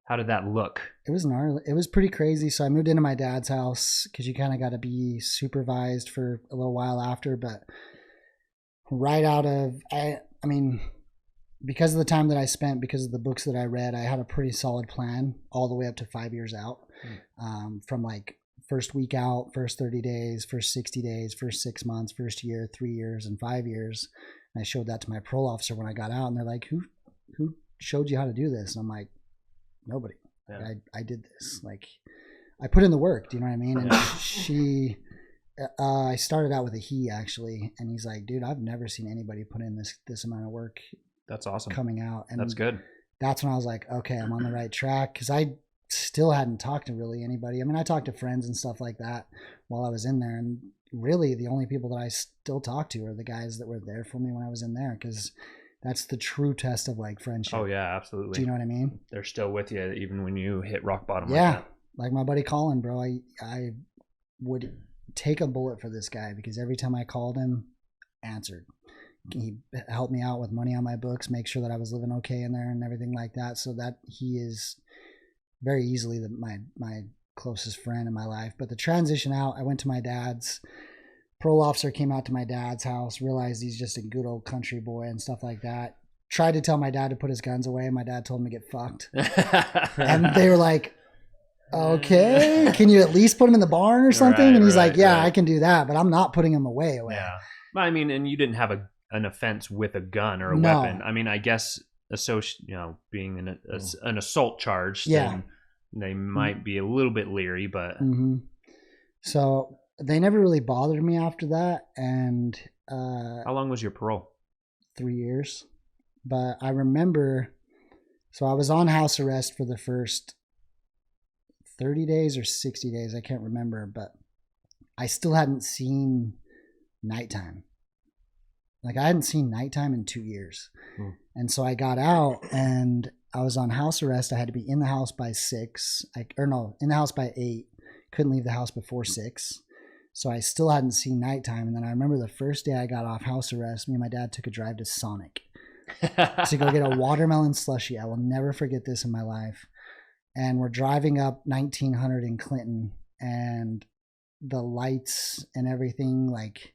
How did that look? It was gnarly. It was pretty crazy. So I moved into my dad's house because you kind of got to be supervised for a little while after. But right out of, I mean, because of the time that I spent, because of the books that I read, I had a pretty solid plan all the way up to 5 years out. From like first week out, first 30 days, first 60 days, first 6 months, first year, 3 years, and 5 years. And I showed that to my parole officer when I got out, and they're like, who showed you how to do this? And I'm like, nobody. Yeah. I did this. Like, I put in the work. Do you know what I mean? And I started out with a he, actually, and he's like, dude, I've never seen anybody put in this amount of work. That's awesome. Coming out. And that's good. That's when I was like, okay, I'm on the right track, because I still hadn't talked to really anybody. I mean, I talked to friends and stuff like that while I was in there, and really the only people that I still talk to are the guys that were there for me when I was in there, because that's the true test of like friendship. Oh yeah, absolutely. Do you know what I mean? They're still with you even when you hit rock bottom. Yeah, like that. Like my buddy Colin, bro. I would take a bullet for this guy, because every time I called him, answered. He helped me out with money on my books, make sure that I was living okay in there and everything like that. So that he is very easily my closest friend in my life. But the transition out, I went to my dad's. Parole officer came out to my dad's house, realized he's just a good old country boy and stuff like that. Tried to tell my dad to put his guns away. My dad told him to get fucked. And they were like, okay, can you at least put him in the barn or something? Right, and he's like, yeah, I can do that, but I'm not putting him away. Yeah. I mean, and you didn't have an offense with a gun or a weapon. I mean, I guess being an assault charge, then they might be a little bit leery, but so they never really bothered me after that. And how long was your parole? 3 years. But I remember, so I was on house arrest for the first 30 days or 60 days, I can't remember, but I still hadn't seen nighttime. Like I hadn't seen nighttime in 2 years. And so I got out and I was on house arrest. I had to be in the house by 6, in the house by 8. Couldn't leave the house before 6. So I still hadn't seen nighttime. And then I remember the first day I got off house arrest, me and my dad took a drive to Sonic to go get a watermelon slushie. I will never forget this in my life. And we're driving up 1900 in Clinton, and the lights and everything, like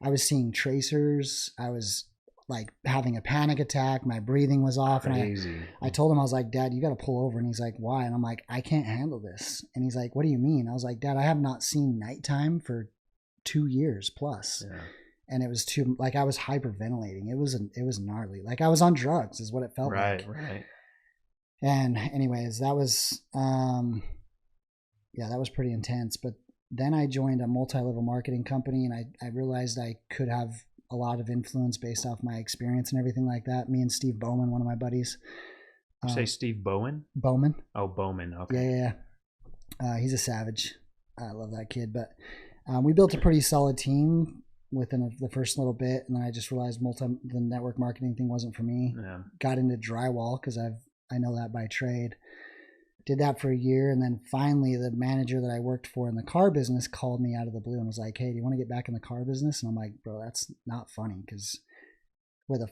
I was seeing tracers. I was like having a panic attack. My breathing was off. Crazy. And I told him, I was like, Dad, you got to pull over. And he's like, why? And I'm like, I can't handle this. And he's like, what do you mean? I was like, Dad, I have not seen nighttime for 2 years plus. Yeah. and it was too, like, I was hyperventilating. It was gnarly. Like I was on drugs is what it felt like. Right. And anyways, that was, that was pretty intense. But then I joined a multi-level marketing company, and I realized I could have a lot of influence based off my experience and everything like that. Me and Steve Bowman, one of my buddies. You say Steve Bowen? Bowman. Oh, Bowman. Okay. Yeah. He's a savage. I love that kid. But we built a pretty solid team within the first little bit, and then I just realized the network marketing thing wasn't for me. Yeah. Got into drywall because I know that by trade. Did that for a year, and then finally the manager that I worked for in the car business called me out of the blue and was like, "Hey, do you want to get back in the car business?" And I'm like, "Bro, that's not funny, because because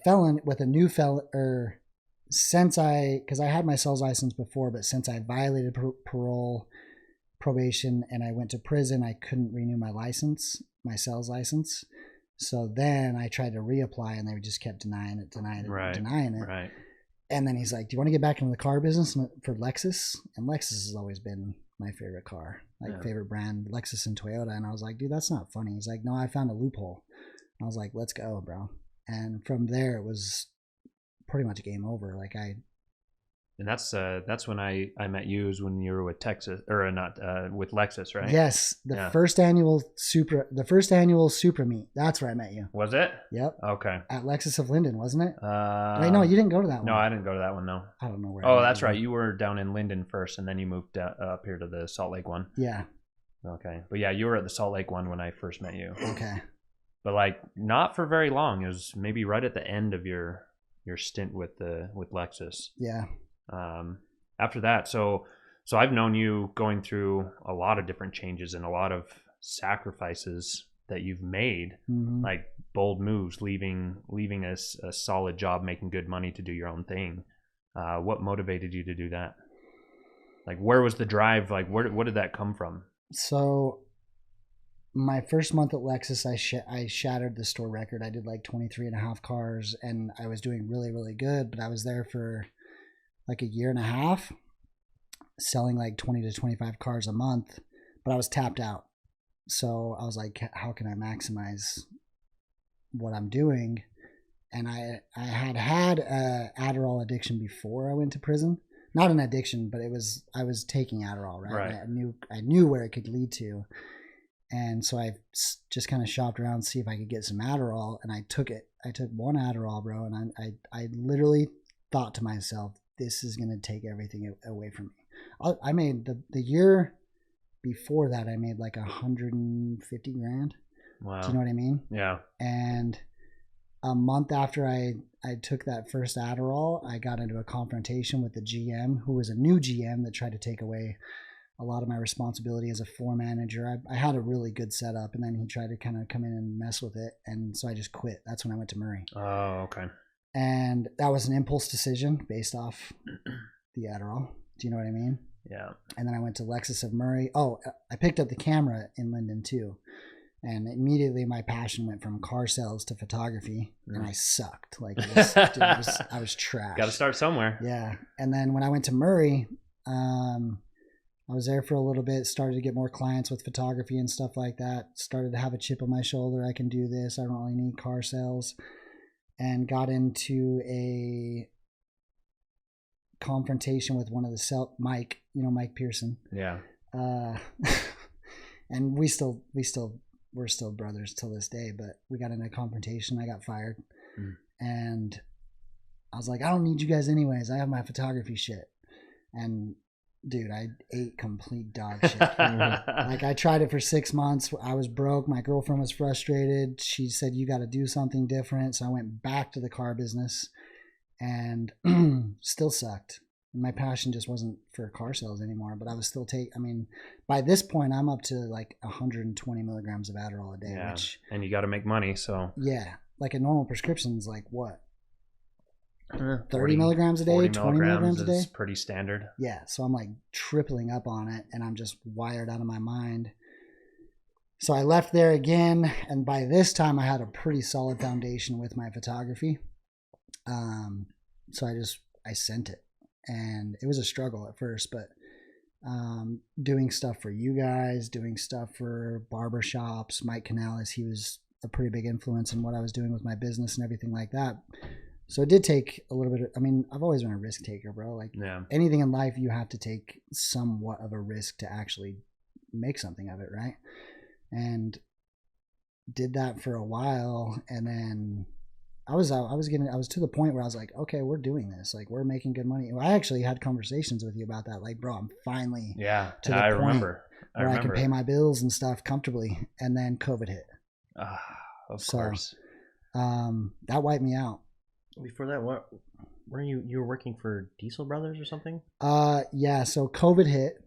I had my sales license before, but since I violated parole, probation, and I went to prison, I couldn't renew my sales license. So then I tried to reapply, and they just kept denying it. Right. And then he's like, "Do you want to get back into the car business for Lexus?" And Lexus has always been my favorite car, favorite brand, Lexus and Toyota. And I was like, "Dude, that's not funny." He's like, "No, I found a loophole." And I was like, "Let's go, bro." And from there, it was pretty much game over. And that's when I met you, is when you were with with Lexus, right? Yes, the first annual Supra meet. That's where I met you. Was it? Yep. Okay. At Lexus of Linden, wasn't it? Wait, no, you didn't go to that one. No, I didn't go to that one. No. I don't know where. Oh, that's right. You were down in Linden first, and then you moved up here to the Salt Lake one. Yeah. Okay, but yeah, you were at the Salt Lake one when I first met you. Okay. But not for very long. It was maybe right at the end of your stint with Lexus. Yeah. After that, so I've known you going through a lot of different changes and a lot of sacrifices that you've made, like bold moves, leaving a solid job, making good money to do your own thing. What motivated you to do that? Where was the drive? What did that come from? So my first month at Lexus, I shattered the store record. I did 23 and a half cars, and I was doing really, really good, but I was there for a year and a half, selling 20 to 25 cars a month, but I was tapped out. So I was like, how can I maximize what I'm doing? And I had Adderall addiction before I went to prison. Not an addiction, but I was taking Adderall, right? I knew where it could lead to. And so I just kind of shopped around to see if I could get some Adderall, and I took it. I took one Adderall, bro, and I literally thought to myself, this is going to take everything away from me. I made the year before that, I made 150 grand. Wow. Do you know what I mean? Yeah. And a month after I took that first Adderall, I got into a confrontation with the GM, who was a new GM that tried to take away a lot of my responsibility as a floor manager. I had a really good setup, and then he tried to kind of come in and mess with it. And so I just quit. That's when I went to Murray. Oh, okay. And that was an impulse decision based off the Adderall. Do you know what I mean? Yeah. And then I went to Lexus of Murray. Oh, I picked up the camera in Linden too. And immediately my passion went from car sales to photography, and I sucked. I was trash. Got to start somewhere. Yeah. And then when I went to Murray, I was there for a little bit, started to get more clients with photography and stuff like that. Started to have a chip on my shoulder. I can do this. I don't really need car sales. And got into a confrontation with one of the Mike Pearson. Yeah. And we're still brothers till this day, but we got into a confrontation. I got fired. And I was like, I don't need you guys anyways. I have my photography shit. And dude, I ate complete dog shit. I tried it for 6 months. I was broke. My girlfriend was frustrated. She said, you got to do something different. So I went back to the car business, and still sucked. My passion just wasn't for car sales anymore, but I was still by this point, I'm up to 120 milligrams of Adderall a day. Yeah. And you got to make money. So yeah, a normal prescription is what? 30 milligrams a day, 20 milligrams a day is pretty standard. Yeah, so I'm tripling up on it, and I'm just wired out of my mind. So I left there again, and by this time I had a pretty solid foundation with my photography. So I sent it, and it was a struggle at first, but doing stuff for you guys, doing stuff for barbershops. Mike Canales, he was a pretty big influence in what I was doing with my business and everything like that. So it did take a little bit I mean, I've always been a risk taker, bro. Like anything in life, you have to take somewhat of a risk to actually make something of it, right? And did that for a while, and then I was to the point where I was like, okay, we're doing this, like we're making good money. I actually had conversations with you about that, like, bro, I'm finally to the point remember where I can pay my bills and stuff comfortably, and then COVID hit. Of course. That wiped me out. Before that, what were you were working for Diesel Brothers or something? Yeah, so COVID hit,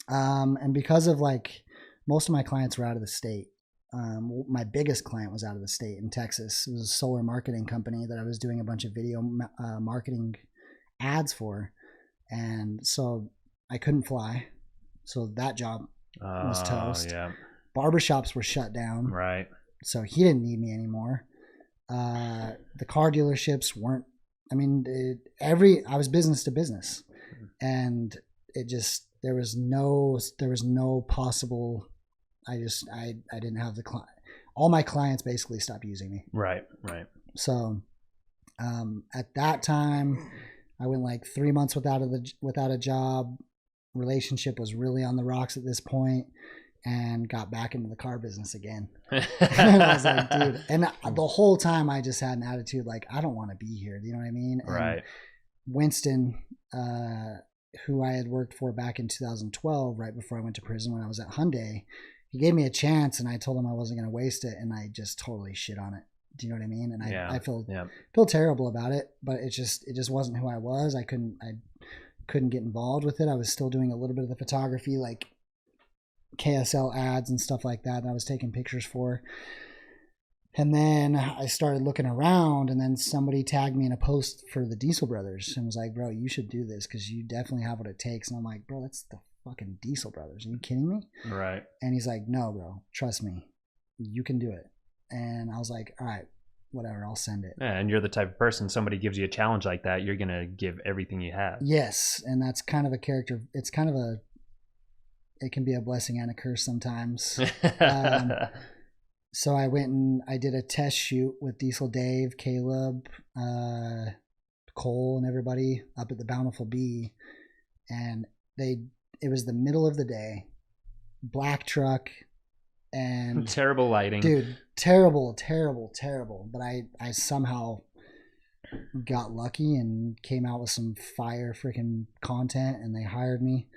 and because of like most of my clients were out of the state. My biggest client was out of the state in Texas. It was a solar marketing company that I was doing a bunch of video marketing ads for, and so I couldn't fly, so that job was toast. Yeah. Barbershops were shut down, right? So he didn't need me anymore. The car dealerships weren't. I mean, I was business to business, and it just there was no possible. I didn't have the client. All my clients basically stopped using me. Right. So, at that time, I went like 3 months without a job. Relationship was really on the rocks at this point, and got back into the car business again. And I was like, dude, and the whole time I just had an attitude like, I don't want to be here. Do you know what I mean? Right. And Winston, who I had worked for back in 2012, right before I went to prison when I was at Hyundai, he gave me a chance, and I told him I wasn't going to waste it, and I just totally shit on it. Do you know what I mean? And I feel terrible about it, but it just wasn't who I was. I couldn't get involved with it. I was still doing a little bit of the photography, like KSL ads and stuff like that I was taking pictures for. And then I started looking around, and then somebody tagged me in a post for the Diesel Brothers and was like, bro, you should do this because you definitely have what it takes. And I'm like, bro, that's the fucking Diesel Brothers. Are you kidding me? Right. And he's like, no, bro, trust me. You can do it. And I was like, all right, whatever, I'll send it. Yeah, and you're the type of person, somebody gives you a challenge like that, you're going to give everything you have. Yes. And that's kind of a character. It's kind of it can be a blessing and a curse sometimes. So I went and I did a test shoot with Diesel Dave, Caleb, Cole, and everybody up at the Bountiful Bee. And it was the middle of the day, black truck, and terrible lighting. Dude, terrible. But I somehow got lucky and came out with some fire freaking content, and they hired me.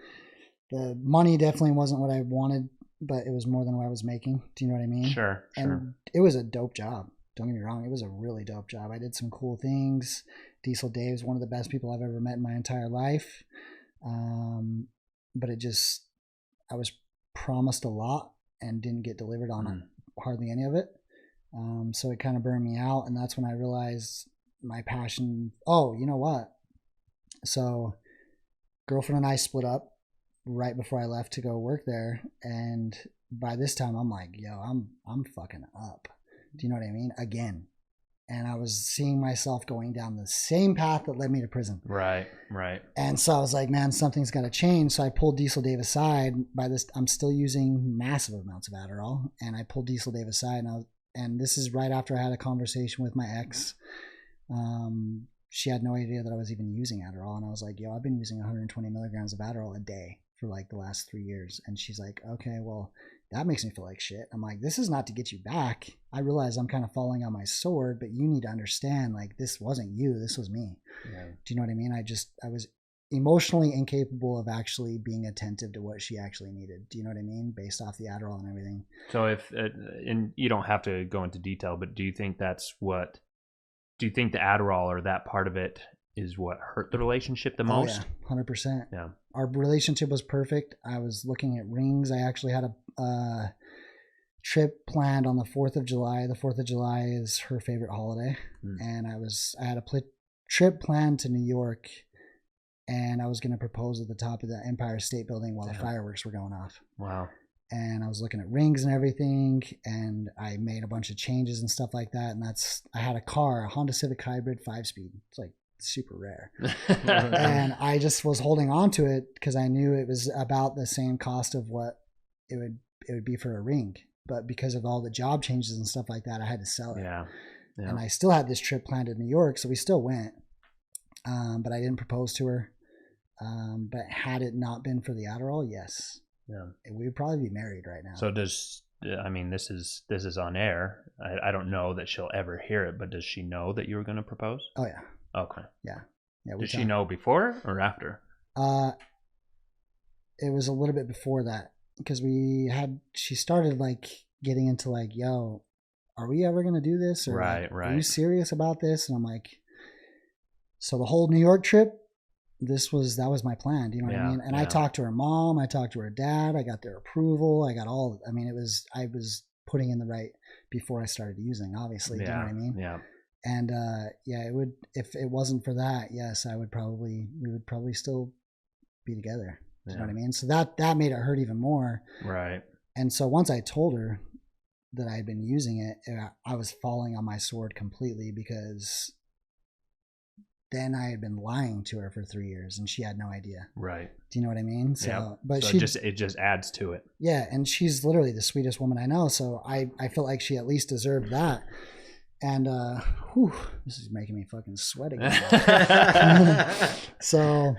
The money definitely wasn't what I wanted, but it was more than what I was making. Do you know what I mean? Sure. And it was a dope job. Don't get me wrong. It was a really dope job. I did some cool things. Diesel Dave's one of the best people I've ever met in my entire life. But I was promised a lot and didn't get delivered on hardly any of it. So it kind of burned me out. And that's when I realized my passion. Oh, you know what? So girlfriend and I split up right before I left to go work there. And by this time I'm like, yo, I'm fucking up. Do you know what I mean? Again. And I was seeing myself going down the same path that led me to prison. Right. And so I was like, man, something's got to change. So I pulled Diesel Dave aside. By this, I'm still using massive amounts of Adderall. And I pulled Diesel Dave aside. And this is right after I had a conversation with my ex. She had no idea that I was even using Adderall. And I was like, yo, I've been using 120 milligrams of Adderall a day for like the last 3 years. And she's like, okay, well, that makes me feel like shit. I'm like, this is not to get you back. I realize I'm kind of falling on my sword, but you need to understand, like, this wasn't you. This was me. Yeah. Do you know what I mean? I was emotionally incapable of actually being attentive to what she actually needed. Do you know what I mean? Based off the Adderall and everything. So and you don't have to go into detail, but do you think the Adderall or that part of it is what hurt the relationship the most? Yeah, 100%. Yeah. Our relationship was perfect. I was looking at rings. I actually had a trip planned on the 4th of July. The 4th of July is her favorite holiday. And I had a trip planned to New York, and I was going to propose at the top of the Empire State Building while the fireworks were going off. Wow. And I was looking at rings and everything, and I made a bunch of changes and stuff like that. And I had a Honda Civic Hybrid 5-speed. It's like super rare. And I just was holding on to it because I knew it was about the same cost of what it would be for a ring. but because of all the job changes and stuff like that, I had to sell it. Yeah. And I still had this trip planned to New York, so we still went. But I didn't propose to her. But had it not been for the Adderall, yes. Yeah. We would probably be married right now. So this is on air. I don't know that she'll ever hear it, but does she know that you were going to propose? Oh yeah. Okay. Yeah. Did she know before or after? It was a little bit before that, because she started like getting into like, yo, are we ever going to do this? Or right. Are you serious about this? And I'm like, so the whole New York trip, that was my plan. Do you know what I mean? And I talked to her mom, I talked to her dad, I got their approval, I was putting in the right before I started using, obviously. Do you know what I mean? Yeah. And it would, if it wasn't for that, yes, we would probably still be together. Do you know what I mean? So that made it hurt even more. Right. And so once I told her that I had been using it, I was falling on my sword completely, because then I had been lying to her for 3 years and she had no idea. Right. Do you know what I mean? So, but so it just adds to it. Yeah. And she's literally the sweetest woman I know. So I feel like she at least deserved that. And, this is making me fucking sweat again. So,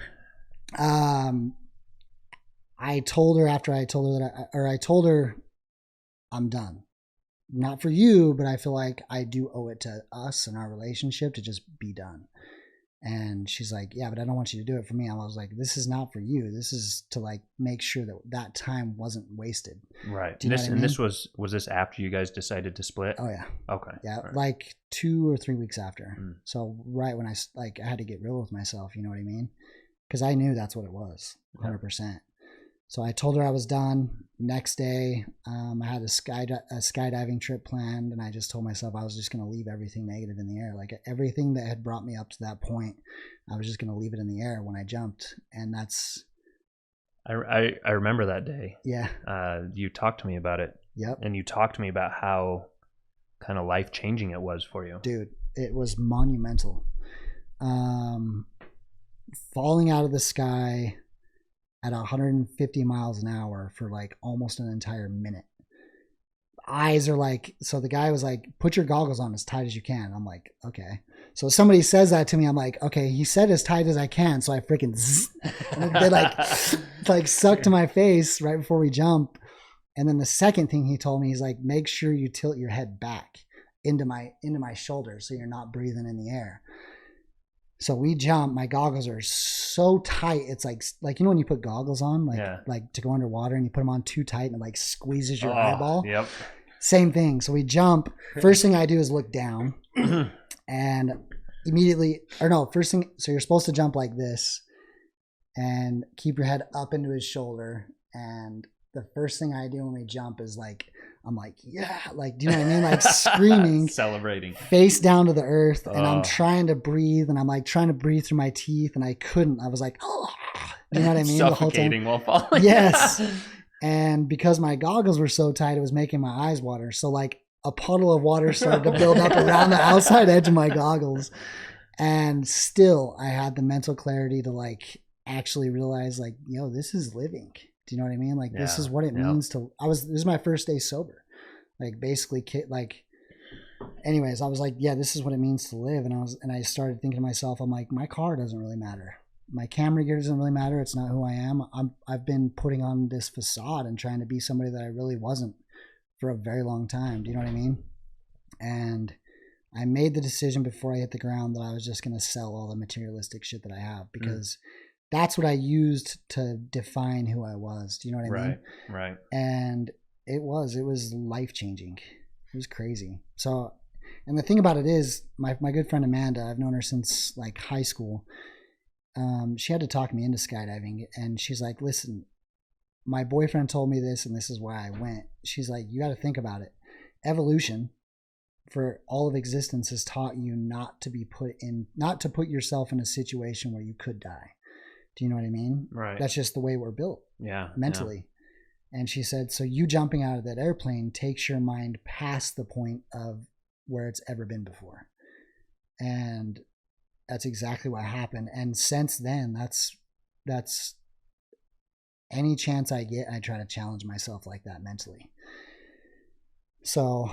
I told her after I told her I told her I'm done. Not for you, but I feel like I do owe it to us and our relationship to just be done. And she's like, yeah, but I don't want you to do it for me. I was like, this is not for you. This is to like make sure that time wasn't wasted. Right. Do you know what I mean? This was this after you guys decided to split? Oh yeah. Okay. Yeah. Right. Like 2 or 3 weeks after. So right when I had to get real with myself, you know what I mean? Because I knew that's what it was, 100%. So I told her I was done. Next day, I had a skydiving trip planned, and I just told myself I was just going to leave everything negative in the air. Like everything that had brought me up to that point, I was just going to leave it in the air when I jumped. And that's... I remember that day. Yeah. You talked to me about it. Yep. And you talked to me about how kind of life-changing it was for you. Dude, it was monumental. Falling out of the sky at 150 miles an hour for like almost an entire minute. Eyes are like, so the guy was like, put your goggles on as tight as you can. I'm like, okay. So somebody says that to me. I'm like, okay, he said as tight as I can. So I freaking, they like sucked to my face right before we jump. And then the second thing he told me, he's like, make sure you tilt your head back into my shoulder so you're not breathing in the air. So we jump, my goggles are so tight. It's like, you know, when you put goggles on, like to go underwater and you put them on too tight and it like squeezes your eyeball. Yep. Same thing. So we jump. First thing I do is look down and immediately, so you're supposed to jump like this and keep your head up into his shoulder. And the first thing I do when we jump is like, I'm like, yeah, like, do you know what I mean? Like screaming, celebrating, face down to the earth. And I'm trying to breathe and I'm like trying to breathe through my teeth and I couldn't. I was like, oh, you know what I mean? Suffocating the whole time. While falling. Yes. And because my goggles were so tight, it was making my eyes water. So like a puddle of water started to build up around the outside edge of my goggles. And still I had the mental clarity to like actually realize like, yo, this is living. Do you know what I mean? Like, this is what it means to, this is my first day sober. Like basically anyways, I was like, yeah, this is what it means to live. And I started thinking to myself, I'm like, my car doesn't really matter. My camera gear doesn't really matter. It's not who I am. I've been putting on this facade and trying to be somebody that I really wasn't for a very long time. Do you know what I mean? And I made the decision before I hit the ground that I was just going to sell all the materialistic shit that I have because that's what I used to define who I was. Do you know what I mean? Right. And it was life-changing. It was crazy. So, and the thing about it is my good friend Amanda, I've known her since like high school. She had to talk me into skydiving and she's like, listen, my boyfriend told me this and this is why I went. She's like, you got to think about it. Evolution for all of existence has taught you not to put yourself in a situation where you could die. Do you know what I mean? Right. That's just the way we're built. Yeah. Mentally. Yeah. And she said, so you jumping out of that airplane takes your mind past the point of where it's ever been before. And that's exactly what happened. And since then, that's any chance I get, I try to challenge myself like that mentally. So,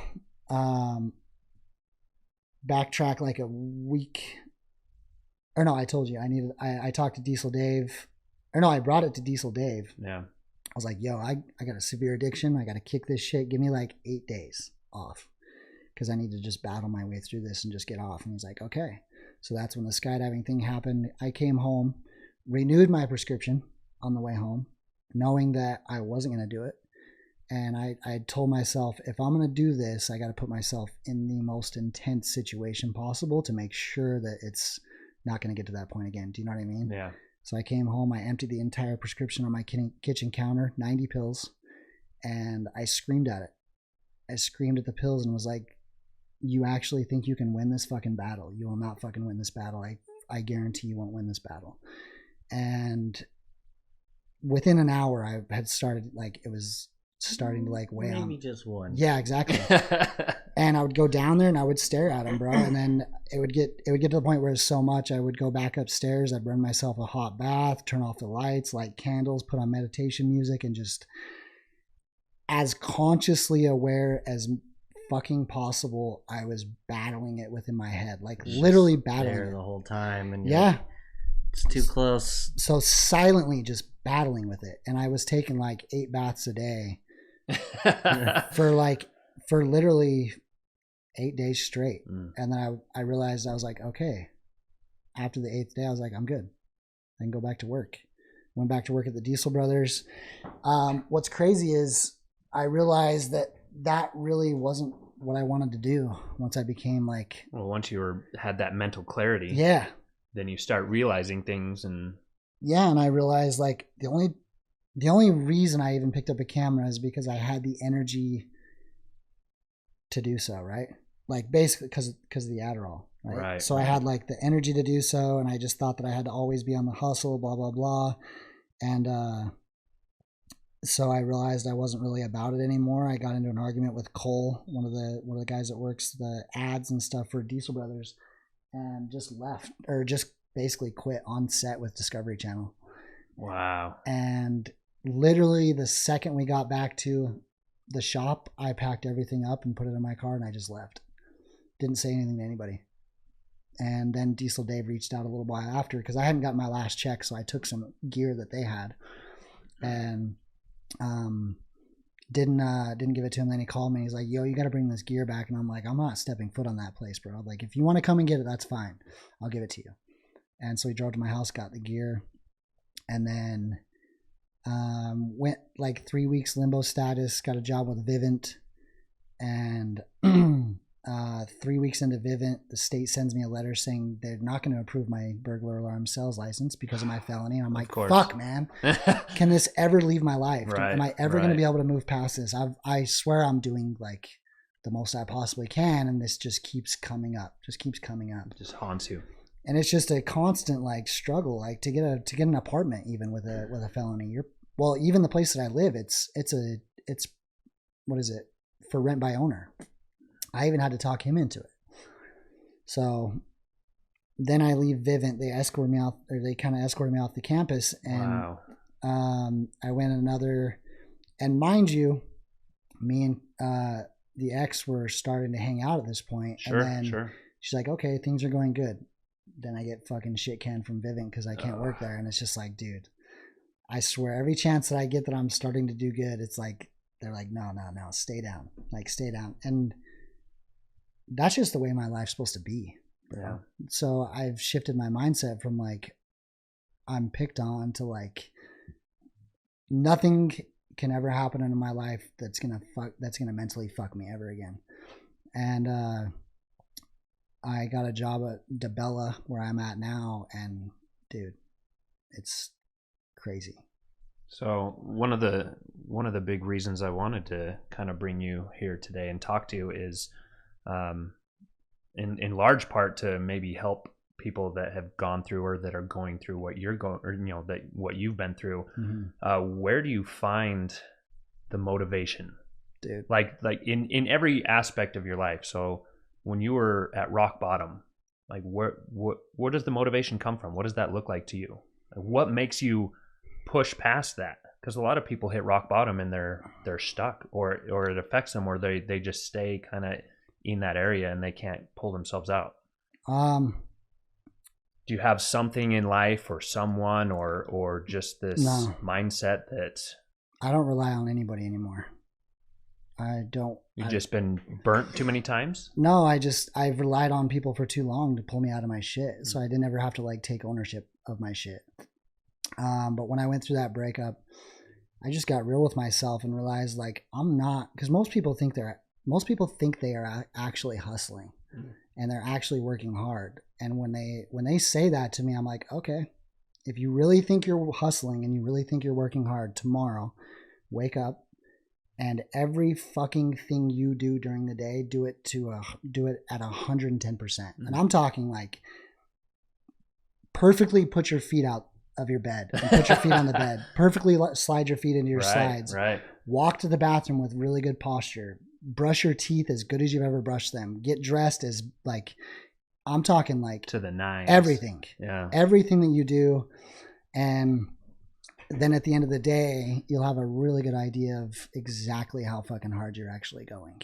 backtrack like a week. Or no, I told you I talked to Diesel Dave. Or no, I brought it to Diesel Dave. Yeah. I was like, yo, I got a severe addiction. I got to kick this shit. Give me like 8 days off because I need to just battle my way through this and just get off. And he's like, okay. So that's when the skydiving thing happened. I came home, renewed my prescription on the way home, knowing that I wasn't going to do it. And I told myself, if I'm going to do this, I got to put myself in the most intense situation possible to make sure that it's not going to get to that point again. Do you know what I mean? Yeah. So I came home, I emptied the entire prescription on my kitchen counter, 90 pills, and I screamed at it. I screamed at the pills and was like, you actually think you can win this fucking battle? You will not fucking win this battle. I guarantee you won't win this battle. And within an hour, I had started, like, it was starting to like weigh on. Maybe just one. Yeah, exactly. And I would go down there and I would stare at him, bro. And then it would get to the point where it's so much I would go back upstairs. I'd run myself a hot bath, turn off the lights, light candles, put on meditation music, and just as consciously aware as fucking possible, I was battling it within my head, like literally battling there it the whole time. And yeah, like, it's too close. So silently just battling with it, and I was taking like 8 baths a day for literally 8 days straight. And then I realized, I was like, okay, after the 8th day I was like, I'm good, I can go back to work. Went back to work at the Diesel Brothers. What's crazy is I realized that really wasn't what I wanted to do once I became like, well, once you had that mental clarity, yeah, then you start realizing things. And yeah, and I realized like the only reason I even picked up a camera is because I had the energy to do so, right? Like basically because of the Adderall, right? So I had like the energy to do so, and I just thought that I had to always be on the hustle, blah blah blah. And so I realized I wasn't really about it anymore. I got into an argument with Cole, one of the guys that works the ads and stuff for Diesel Brothers, and just left, or just basically quit on set with Discovery Channel. Wow. And literally the second we got back to the shop, I packed everything up and put it in my car and I just left. Didn't say anything to anybody. And then Diesel Dave reached out a little while after because I hadn't gotten my last check, so I took some gear that they had and didn't give it to him. Then he called me. He's like, yo, you got to bring this gear back. And I'm like, I'm not stepping foot on that place, bro. Like, if you want to come and get it, that's fine. I'll give it to you. And so he drove to my house, got the gear, and then went like 3 weeks limbo status, got a job with Vivint. And 3 weeks into Vivint, the state sends me a letter saying they're not going to approve my burglar alarm sales license because of my felony. And I'm like, fuck, man. Can this ever leave my life? Right, am I ever going to be able to move past this? I swear I'm doing like the most I possibly can, and this just keeps coming up. Just haunts you. And it's just a constant like struggle, like to get an apartment even with a felony. Even the place that I live, it's what is it, for rent by owner. I even had to talk him into it. So then I leave Vivint. They escorted me out, or they kind of escorted me off the campus. And I went another, and mind you, me and the ex were starting to hang out at this point. Sure, and then she's like, okay, things are going good. Then I get fucking shit canned from Vivint because I can't work there. And it's just like, dude, I swear every chance that I get that I'm starting to do good, it's like, they're like, no, stay down. Like, stay down. And that's just the way my life's supposed to be. Yeah. So I've shifted my mindset from like, I'm picked on, to like, nothing can ever happen in my life that's gonna mentally fuck me ever again. And I got a job at DeBella where I'm at now, and dude, it's crazy. So one of the big reasons I wanted to kind of bring you here today and talk to you is in large part to maybe help people that have gone through or that are going through what you're going, or that what you've been through. Mm-hmm. Where do you find the motivation, dude? Like in every aspect of your life. So when you were at rock bottom, like where does the motivation come from? What does that look like to you? What makes you push past that? because a lot of people hit rock bottom and they're stuck, or it affects them, or they just stay kind of in that area and they can't pull themselves out. Do you have something in life or someone or just this mindset that I don't rely on anybody anymore? You've just been burnt too many times? No, I've relied on people for too long to pull me out of my shit. So I didn't ever have to like take ownership of my shit. But when I went through that breakup, I just got real with myself and realized like I'm not, because most people think they are actually hustling and they're actually working hard. And when they say that to me, I'm like, okay, if you really think you're hustling and you really think you're working hard, tomorrow, wake up and every fucking thing you do during the day, do it at 110%. And I'm talking like perfectly put your feet out of your bed and put your feet on the bed, perfectly slide your feet into your sides, walk to the bathroom with really good posture, brush your teeth as good as you've ever brushed them, get dressed as like, I'm talking like to the nines, everything that you do. And then at the end of the day, you'll have a really good idea of exactly how fucking hard you're actually going.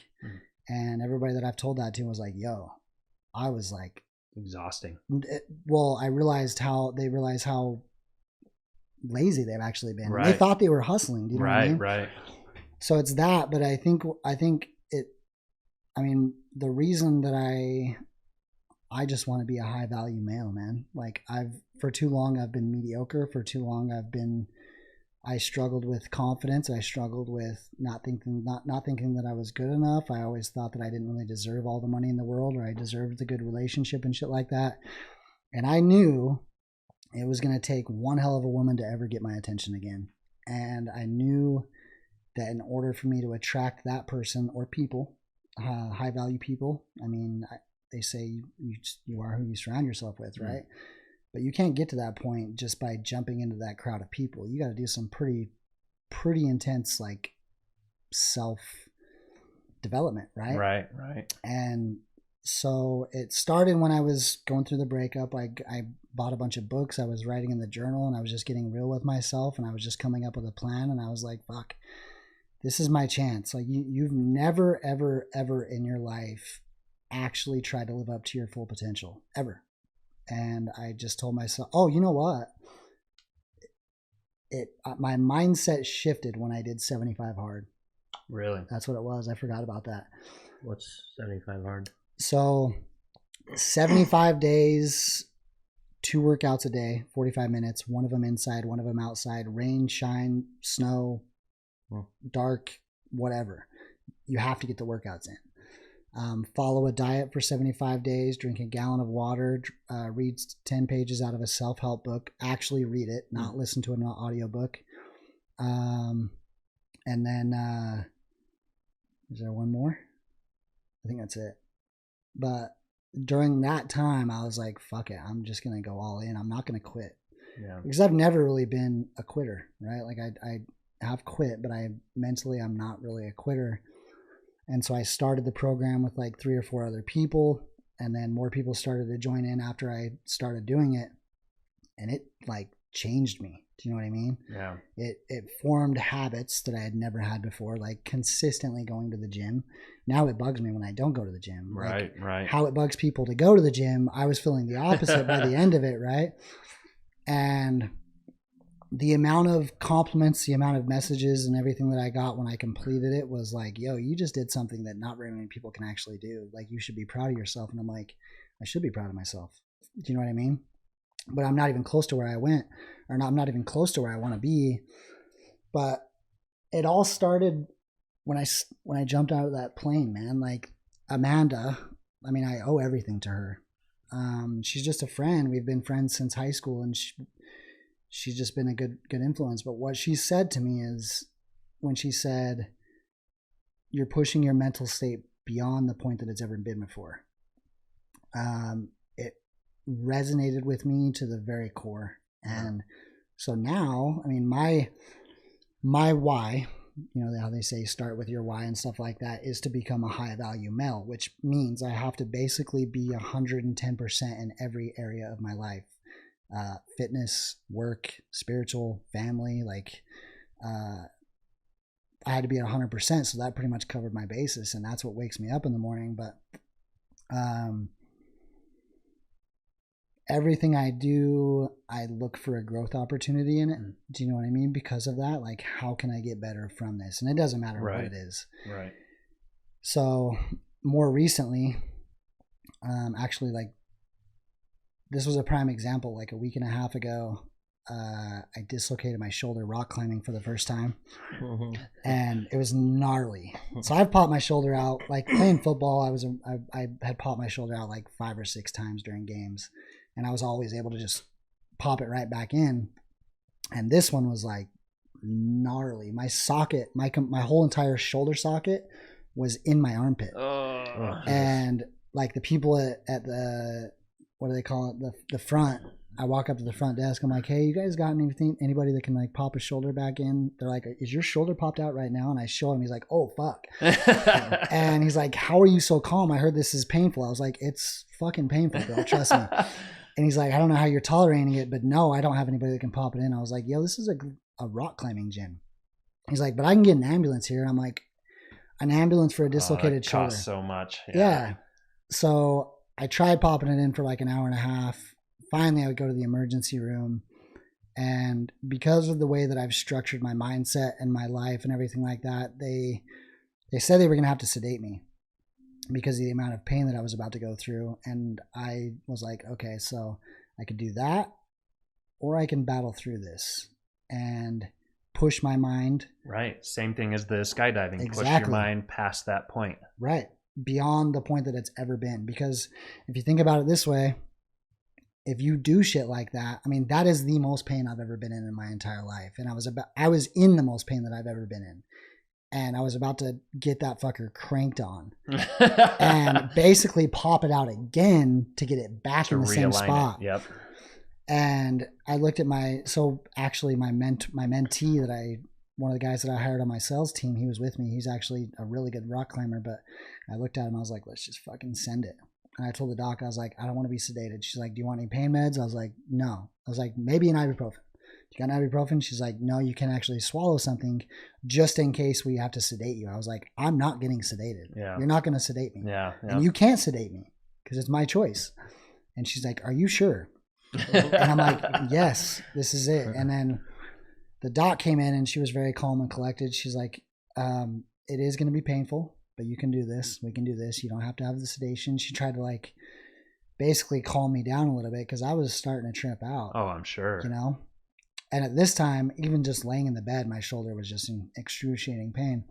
And everybody that I've told that to was like, yo, I was like exhausting. Well, they realized how lazy they've actually been. They thought they were hustling. Do you know what I mean? Right. So it's that, but I think the reason that I just want to be a high value male, man. Like for too long I've been mediocre. For too long I struggled with confidence. I struggled with not thinking that I was good enough. I always thought that I didn't really deserve all the money in the world, or I deserved a good relationship and shit like that. And I knew it was going to take one hell of a woman to ever get my attention again. And I knew that in order for me to attract that person or people, high value people, I mean, they say you are who you surround yourself with, right? But you can't get to that point just by jumping into that crowd of people. You got to do some pretty intense like self development, right? Right. And so it started when I was going through the breakup. I bought a bunch of books. I was writing in the journal, and I was just getting real with myself, and I was just coming up with a plan, and I was like, fuck, this is my chance. Like you've never, ever, ever in your life actually tried to live up to your full potential, ever. And I just told myself, oh, you know what? My mindset shifted when I did 75 hard. Really? That's what it was. I forgot about that. What's 75 hard? So 75 days, 2 workouts a day, 45 minutes, one of them inside, one of them outside, rain, shine, snow, dark, whatever. You have to get the workouts in. Follow a diet for 75 days, drink a gallon of water, read 10 pages out of a self-help book, actually read it, not listen to an audiobook. And then, is there one more? I think that's it. But during that time, I was like, fuck it. I'm just going to go all in. I'm not going to quit. Yeah. Because I've never really been a quitter, right? Like I have quit, but mentally, I'm not really a quitter. And so I started the program with like 3 or 4 other people, and then more people started to join in after I started doing it, and it like changed me. Do you know what I mean? Yeah. It formed habits that I had never had before, like consistently going to the gym. Now it bugs me when I don't go to the gym. Right. How it bugs people to go to the gym, I was feeling the opposite by the end of it, right? And the amount of compliments, the amount of messages and everything that I got when I completed it was like, yo, you just did something that not very many people can actually do. Like, you should be proud of yourself. And I'm like, I should be proud of myself. Do you know what I mean? But I'm not even close to where I went, or I'm not even close to where I want to be. But it all started when I jumped out of that plane, man. Like Amanda, I mean, I owe everything to her. She's just a friend. We've been friends since high school, and she's just been a good influence. But what she said to me is, when she said, you're pushing your mental state beyond the point that it's ever been before. It resonated with me to the very core. And so now, I mean, my why, you know, how they say start with your why and stuff like that, is to become a high value male, which means I have to basically be 110% in every area of my life. Fitness, work, spiritual, family, like I had to be at 100%. So that pretty much covered my basis. And that's what wakes me up in the morning. But everything I do, I look for a growth opportunity in it. Do you know what I mean? Because of that, like, how can I get better from this? And it doesn't matter what it is. Right. So more recently, actually, like, this was a prime example. Like a week and a half ago, I dislocated my shoulder rock climbing for the first time, and it was gnarly. So I've popped my shoulder out, like playing football. I had popped my shoulder out like 5 or 6 times during games, and I was always able to just pop it right back in. And this one was like gnarly. My socket, my whole entire shoulder socket was in my armpit. And like the people at the, what do they call it? The front. I walk up to the front desk. I'm like, hey, you guys got anybody that can like pop a shoulder back in? They're like, is your shoulder popped out right now? And I show him. He's like, oh, fuck. And he's like, how are you so calm? I heard this is painful. I was like, it's fucking painful, bro. Trust me. And he's like, I don't know how you're tolerating it, but no, I don't have anybody that can pop it in. I was like, yo, this is a rock climbing gym. He's like, but I can get an ambulance here. And I'm like, an ambulance for a dislocated shoulder. Costs so much. Yeah. So I tried popping it in for like an hour and a half. Finally, I would go to the emergency room, and because of the way that I've structured my mindset and my life and everything like that, they said they were going to have to sedate me because of the amount of pain that I was about to go through. And I was like, okay, so I could do that, or I can battle through this and push my mind. Right. Same thing as the skydiving. Exactly. Push your mind past that point. Right. Beyond the point that it's ever been. Because if you think about it this way, if you do shit like that, I mean, that is the most pain I've ever been in my entire life. And I was in the most pain that I've ever been in. And I was about to get that fucker cranked on and basically pop it out again to get it back in the same spot. Yep. And I looked at my mentee one of the guys that I hired on my sales team, he was with me. He's actually a really good rock climber, but I looked at him, I was like, let's just fucking send it. And I told the doc, I was like, I don't want to be sedated. She's like, do you want any pain meds? I was like, no. I was like, maybe an ibuprofen. You got an ibuprofen? She's like, no, you can actually swallow something just in case we have to sedate you. I was like, I'm not getting sedated. Yeah. You're not going to sedate me. Yeah. And you can't sedate me because it's my choice. And she's like, are you sure? And I'm like, yes, this is it. And then the doc came in and she was very calm and collected. She's like, it is going to be painful, but you can do this. We can do this. You don't have to have the sedation. She tried to like basically calm me down a little bit because I was starting to trip out. Oh, I'm sure. You know? And at this time, even just laying in the bed, my shoulder was just in excruciating pain.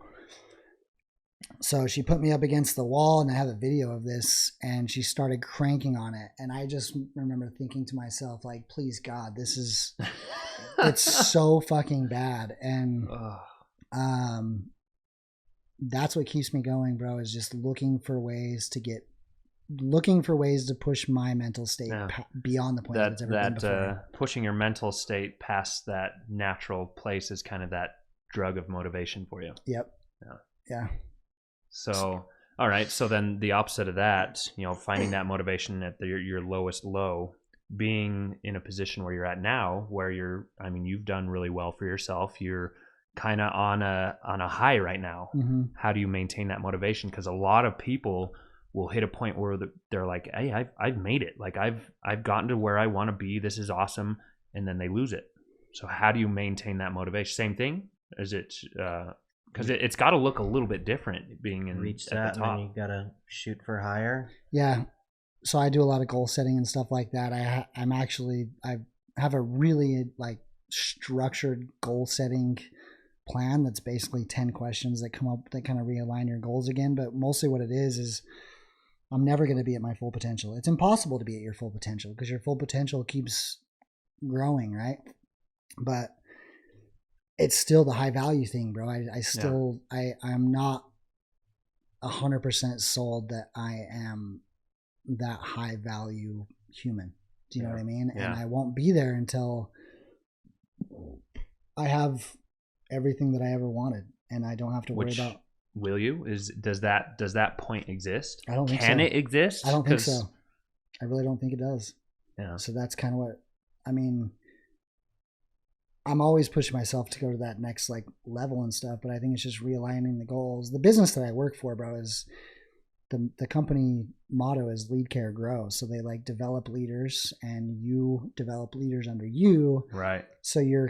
So she put me up against the wall, and I have a video of this, and she started cranking on it. And I just remember thinking to myself, like, please God, this is, it's so fucking bad. And that's what keeps me going, bro, is just looking for ways to push my mental state beyond the point that it's ever been before. Pushing your mental state past that natural place is kind of that drug of motivation for you. Yep. Yeah. So, all right. So then the opposite of that, finding that motivation at your lowest low, being in a position where you're at now, where you've done really well for yourself. You're kind of on a high right now. Mm-hmm. How do you maintain that motivation? Because a lot of people will hit a point where they're like, hey, I've made it. Like I've gotten to where I want to be. This is awesome. And then they lose it. So how do you maintain that motivation? Same thing? Is it, because it's got to look a little bit different being at the top. And then you got to shoot for higher. Yeah. So I do a lot of goal setting and stuff like that. I have a really like structured goal setting plan that's basically 10 questions that come up that kind of realign your goals again. But mostly what it is I'm never going to be at my full potential. It's impossible to be at your full potential because your full potential keeps growing, right? But it's still the high value thing, bro. I'm not 100% sold that I am that high value human. Do you know what I mean? Yeah. And I won't be there until I have everything that I ever wanted, and I don't have to worry about. Will you? Does that point exist? I don't think so. Can it exist? I don't think so. I really don't think it does. Yeah. So that's kind of what I mean. I'm always pushing myself to go to that next like level and stuff, but I think it's just realigning the goals. The business that I work for, bro, is the company motto is lead, care, grow. So they like develop leaders and you develop leaders under you. Right. So you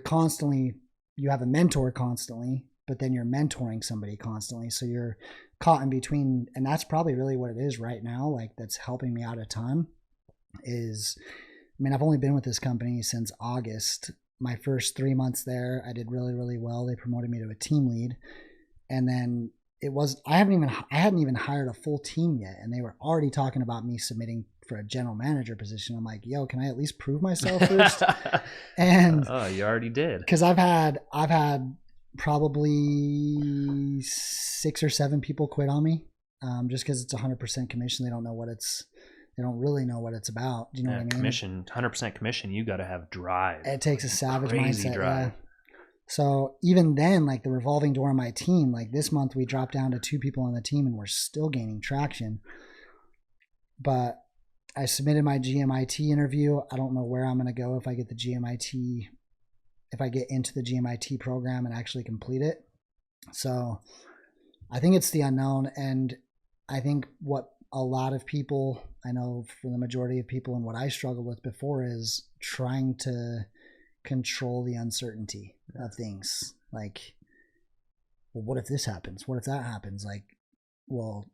have a mentor constantly, but then you're mentoring somebody constantly. So you're caught in between. And that's probably really what it is right now. Like that's helping me out a ton I've only been with this company since August. My first 3 months there, I did really, really well. They promoted me to a team lead. And then I hadn't even hired a full team yet. And they were already talking about me submitting for a general manager position. I'm like, yo, can I at least prove myself first? And you already did. Cause I've had probably 6 or 7 people quit on me. Just cause it's 100% commission. They don't really know what it's about. Do you know what I mean? Commission, 100% commission. You got to have drive. It takes a savage mindset. Drive. Yeah. So even then, like the revolving door on my team, like this month we dropped down to 2 people on the team and we're still gaining traction. But I submitted my GMIT interview. I don't know where I'm going to go if I get into the GMIT program and actually complete it. So I think it's the unknown. And I think what a lot of people, I know for the majority of people and what I struggled with before is trying to control the uncertainty of things. Like, well, what if this happens? What if that happens? Like, well,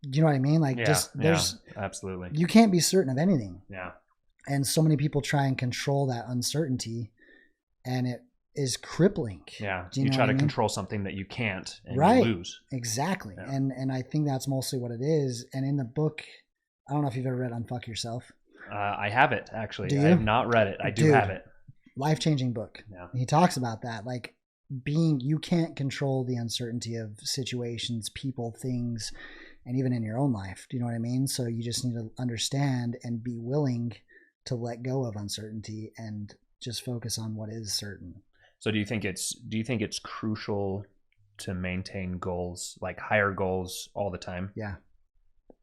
do you know what I mean? Like absolutely. You can't be certain of anything. Yeah. And so many people try and control that uncertainty and it is crippling. Yeah. You try to control something that you can't and you lose. Exactly. Yeah. And I think that's mostly what it is. And in the book, I don't know if you've ever read Unfuck Yourself. I have it actually. Do you? I have not read it. I do have it. Life-changing book. Yeah. He talks about that. Like you can't control the uncertainty of situations, people, things, and even in your own life. Do you know what I mean? So you just need to understand and be willing to let go of uncertainty and just focus on what is certain. So do you think it's crucial to maintain goals, like higher goals all the time? Yeah.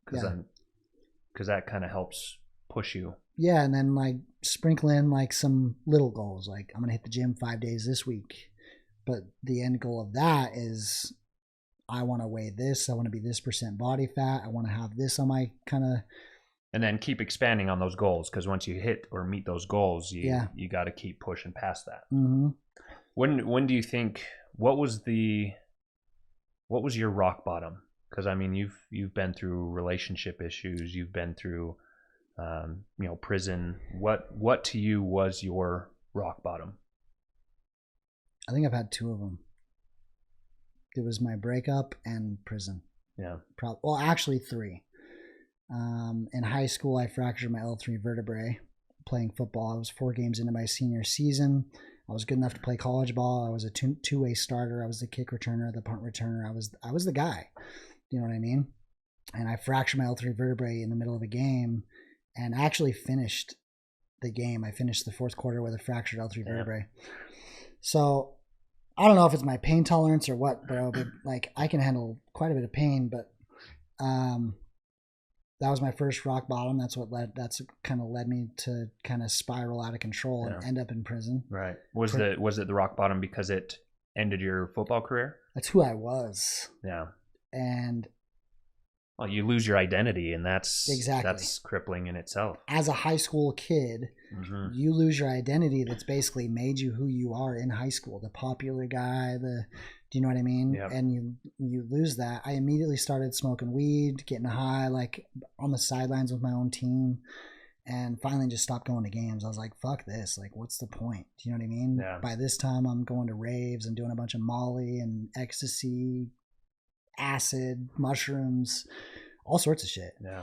Because that kind of helps push you. Yeah, and then like sprinkle in like some little goals, like I'm gonna hit the gym 5 days this week. But the end goal of that is I want to weigh this, I want to be this % body fat, I want to have this on my kind of. And then keep expanding on those goals, because once you hit or meet those goals, you got to keep pushing past that. Mm-hmm. When do you think, what was your rock bottom? Because I mean, you've been through relationship issues, you've been through prison. What to you was your rock bottom? I think I've had 2 of them. It was my breakup and prison. Yeah. Well, actually 3. In high school, I fractured my L3 vertebrae playing football. I was 4 games into my senior season. I was good enough to play college ball. I was a two-way starter. I was the kick returner, the punt returner. I was the guy. You know what I mean? And I fractured my L3 vertebrae in the middle of a game and actually finished the game. I finished the 4th quarter with a fractured L3 vertebrae. So I don't know if it's my pain tolerance or what, bro, but like I can handle quite a bit of pain, but that was my first rock bottom. That's kind of led me to kind of spiral out of control and end up in prison. Right. Was it the rock bottom because it ended your football career? That's who I was. Yeah. And well, you lose your identity, and that's crippling in itself. As a high school kid, you lose your identity that's basically made you who you are in high school. The popular guy, do you know what I mean? Yep. And you lose that. I immediately started smoking weed, getting high, like on the sidelines with my own team, and finally just stopped going to games. I was like, fuck this. Like, what's the point? Do you know what I mean? Yeah. By this time, I'm going to raves and doing a bunch of Molly and ecstasy, acid, mushrooms, all sorts of shit. Yeah.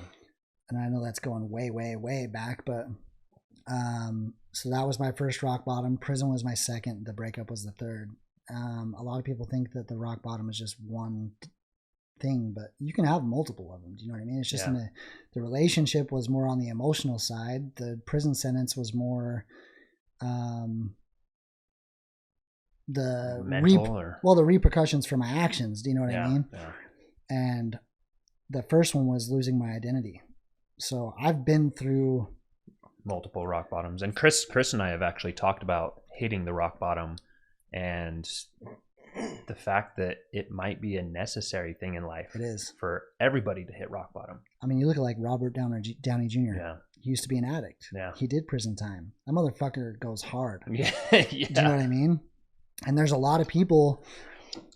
And I know that's going way, way, way back, but so that was my first rock bottom. Prison was my second. The breakup was the third. A lot of people think that the rock bottom is just one thing, but you can have multiple of them. Do you know what I mean? It's just the relationship was more on the emotional side. The prison sentence was more the repercussions for my actions. Do you know what I mean? Yeah. And the first one was losing my identity. So I've been through multiple rock bottoms, and Chris and I have actually talked about hitting the rock bottom, and the fact that it might be a necessary thing in life. It is for everybody to hit rock bottom. I mean, you look at like Robert Downey Jr. Yeah. He used to be an addict. Yeah. He did prison time. That motherfucker goes hard. Yeah. Yeah. Do you know what I mean? And there's a lot of people.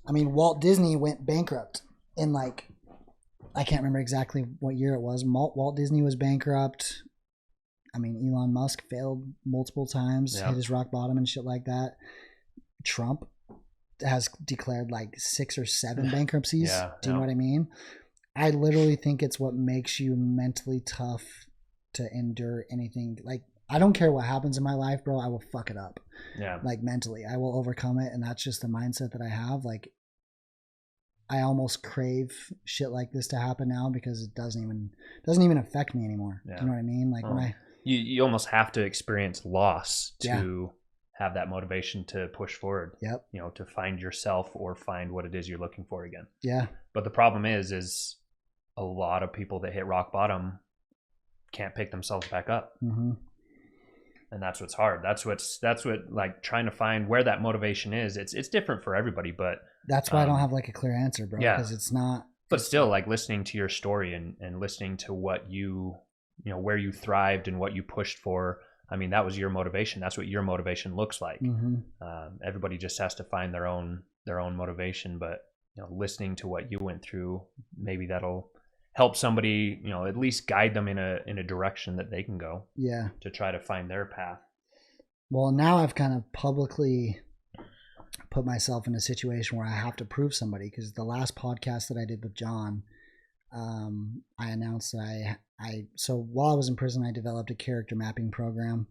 I mean, Walt Disney went bankrupt in like, I can't remember exactly what year it was. Walt Disney was bankrupt. I mean, Elon Musk failed multiple times, hit his rock bottom and shit like that. Trump has declared like 6 or 7 bankruptcies. Do you know what I mean? I literally think it's what makes you mentally tough to endure anything. Like, I don't care what happens in my life, bro. I will fuck it up. Yeah. Like, mentally, I will overcome it. And that's just the mindset that I have. Like, I almost crave shit like this to happen now because it doesn't even affect me anymore. Yeah. Do you know what I mean? Like, when you almost have to experience loss to have that motivation to push forward. Yep. You know, to find yourself or find what it is you're looking for again. Yeah. But the problem is a lot of people that hit rock bottom can't pick themselves back up. Mm-hmm. And that's what's hard. That's what like trying to find where that motivation is. It's different for everybody, but that's why I don't have like a clear answer, bro. Yeah. Because it's not. But still, like listening to your story and listening to what you know, where you thrived and what you pushed for. I mean, that was your motivation. That's what your motivation looks like. Mm-hmm. Everybody just has to find their own motivation. But you know, listening to what you went through, maybe that'll help somebody, you know, at least guide them in a direction that they can go. Yeah. To try to find their path. Well, now I've kind of publicly put myself in a situation where I have to prove somebody, because the last podcast that I did with John, I announced that so while I was in prison, I developed a character mapping program.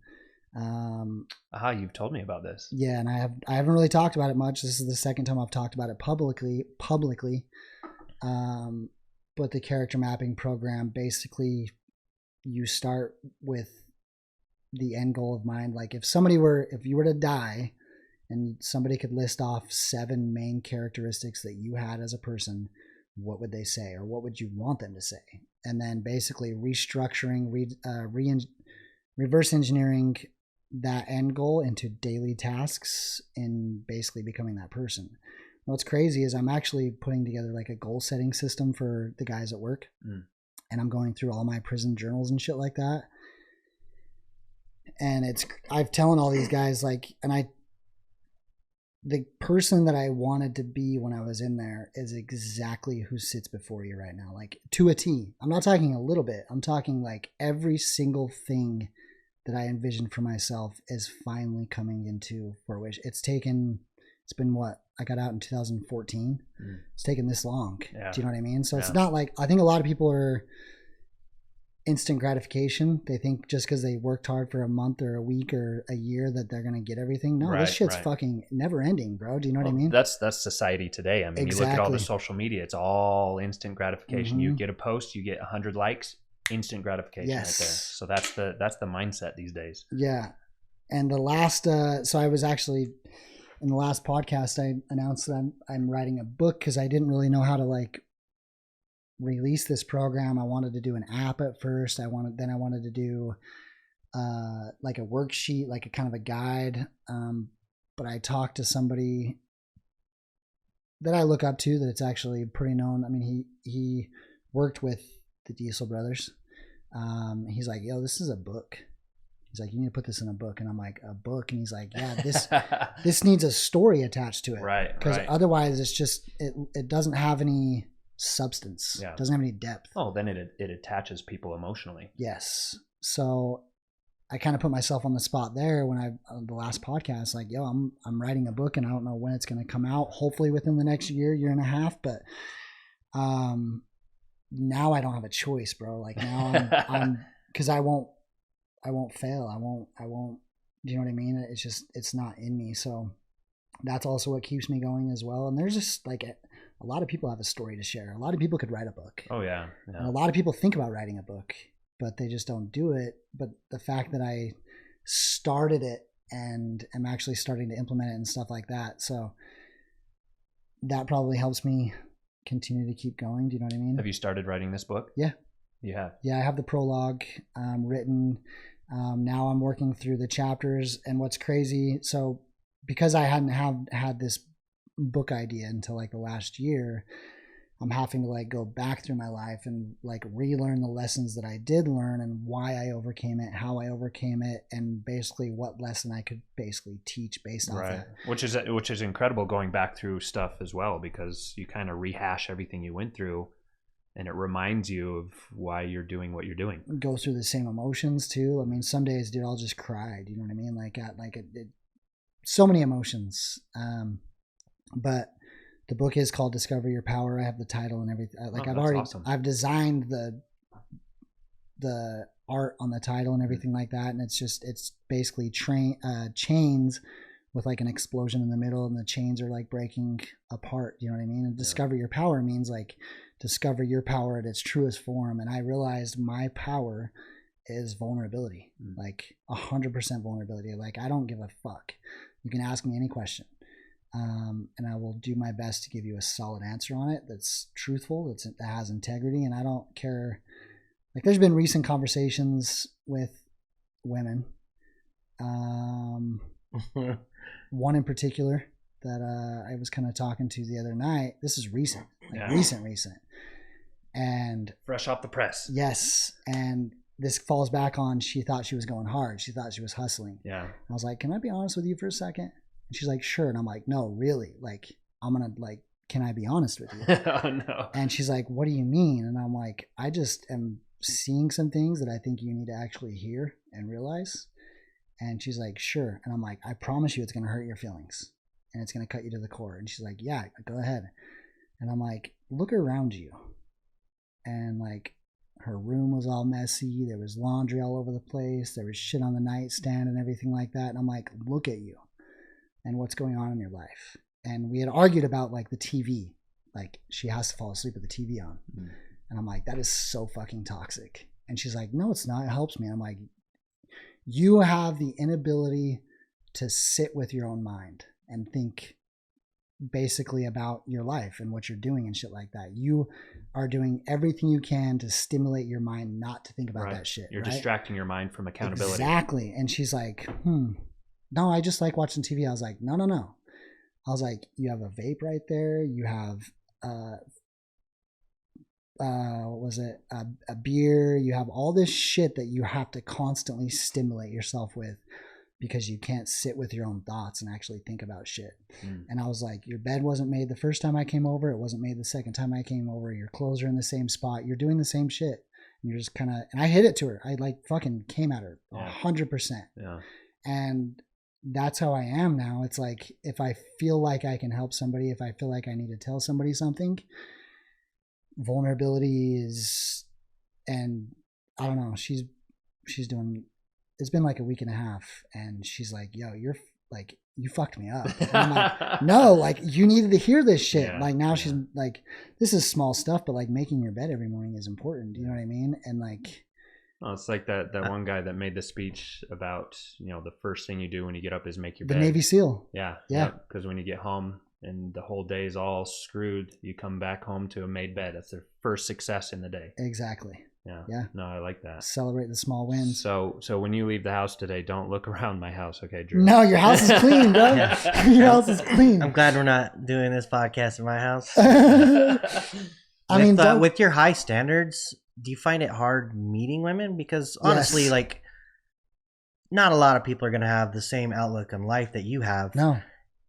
You've told me about this. Yeah, and I haven't really talked about it much. This is the second time I've talked about it publicly. But the character mapping program, basically, you start with the end goal of mind. Like if you were to die and somebody could list off 7 main characteristics that you had as a person, what would they say, or what would you want them to say? And then basically restructuring, reverse engineering that end goal into daily tasks and basically becoming that person. What's crazy is I'm actually putting together like a goal setting system for the guys at work. And I'm going through all my prison journals and shit like that. And I've telling all these guys, like, the person that I wanted to be when I was in there is exactly who sits before you right now, like to a T. I'm not talking a little bit. I'm talking like every single thing that I envisioned for myself is finally coming into fruition. It's been what? I got out in 2014. It's taken this long. Yeah. Do you know what I mean? So it's not like, I think a lot of people are instant gratification. They think just because they worked hard for a month or a week or a year that they're going to get everything. No, this shit's fucking never ending, bro. Do you know what I mean? That's society today. I mean, You look at all the social media, it's all instant gratification. You get a post, you get 100 likes, instant gratification right there. So that's the mindset these days. Yeah. And the last, so I was actually, in the last podcast, I announced that I'm writing a book because I didn't really know how to like release this program. I wanted to do an app at first. I wanted to do like a worksheet, like a kind of a guide. But I talked to somebody that I look up to that it's actually pretty known. I mean, he worked with the Diesel brothers. He's like, yo, this is a book. He's like, you need to put this in a book. And I'm like, a book? And he's like, yeah, this needs a story attached to it. Right. Because otherwise it's just, it doesn't have any substance. Yeah. It doesn't have any depth. Oh, then it attaches people emotionally. Yes. So I kind of put myself on the spot there when the last podcast, like, yo, I'm writing a book and I don't know when it's going to come out. Hopefully within the next year and a half. But now I don't have a choice, bro. Like now I'm because I won't fail. I won't, do you know what I mean? It's just, it's not in me. So that's also what keeps me going as well. And there's just like a lot of people have a story to share. A lot of people could write a book. Oh yeah. And a lot of people think about writing a book, but they just don't do it. But the fact that I started it and am actually starting to implement it and stuff like that. So that probably helps me continue to keep going. Do you know what I mean? Have you started writing this book? Yeah. You have? Yeah, I have the prologue written. Now I'm working through the chapters, and what's crazy, so because I hadn't had this book idea until like the last year, I'm having to like go back through my life and like relearn the lessons that I did learn and why I overcame it, how I overcame it, and basically what lesson I could basically teach based on that. Which is incredible, going back through stuff as well, because you kind of rehash everything you went through, and it reminds you of why you're doing what you're doing. Go through the same emotions too. I mean, some days, dude, I'll just cry. Do you know what I mean? Like so many emotions. But the book is called Discover Your Power. I have the title and everything. Like I've designed the art on the title and everything like that. And it's basically chains with like an explosion in the middle, and the chains are like breaking apart. You know what I mean? And Discover Your Power means like discover your power at its truest form. And I realized my power is vulnerability, like 100% vulnerability. Like I don't give a fuck. You can ask me any question. And I will do my best to give you a solid answer on it that's truthful, that has integrity, and I don't care. Like there's been recent conversations with women, one in particular that I was kind of talking to the other night. This is recent, recent, and fresh off the press. Yes, and this falls back on she thought she was going hard. She thought she was hustling. Yeah, I was like, can I be honest with you for a second? And she's like, sure. And I'm like, no, really? Like, I'm going to like, can I be honest with you? Oh, no. And she's like, what do you mean? And I'm like, I just am seeing some things that I think you need to actually hear and realize. And she's like, sure. And I'm like, I promise you it's going to hurt your feelings and it's going to cut you to the core. And she's like, yeah, go ahead. And I'm like, look around you. And like, her room was all messy. There was laundry all over the place. There was shit on the nightstand and everything like that. And I'm like, look at you. And what's going on in your life. And we had argued about like the TV, like she has to fall asleep with the TV on. And I'm like, that is so fucking toxic. And she's like, no, it's not. It helps me. And I'm like, you have the inability to sit with your own mind and think basically about your life and what you're doing and shit like that. You are doing everything you can to stimulate your mind not to think about that shit. You're distracting your mind from accountability. Exactly. And she's like, no, I just like watching TV. I was like, no. I was like, you have a vape right there. You have, what was it? A beer. You have all this shit that you have to constantly stimulate yourself with because you can't sit with your own thoughts and actually think about shit. And I was like, your bed wasn't made the first time I came over. It wasn't made the second time I came over. Your clothes are in the same spot. You're doing the same shit. And you're just kind of, and I hit it to her. I like fucking came at her 100%. Yeah. And that's how I am now. It's like, if I feel like I can help somebody, if I feel like I need to tell somebody something, vulnerability is, and I don't know, she's doing, it's been like a week and a half and she's like, yo, you're like, you fucked me up. And I'm like, no, like you needed to hear this shit. Yeah, like now she's like, this is small stuff, but like making your bed every morning is important. Do you know what I mean? And like, well, it's like that one guy that made the speech about, the first thing you do when you get up is make your bed. The Navy SEAL. Yeah. Yeah. Because when you get home and the whole day is all screwed, you come back home to a made bed. That's their first success in the day. Exactly. Yeah. Yeah. No, I like that. Celebrate the small wins. So when you leave the house today, don't look around my house, okay, Drew? No, your house is clean, bro. Yeah. Your house is clean. I'm glad we're not doing this podcast in my house. I mean, with your high standards, do you find it hard meeting women? Because honestly, like, not a lot of people are going to have the same outlook on life that you have. No.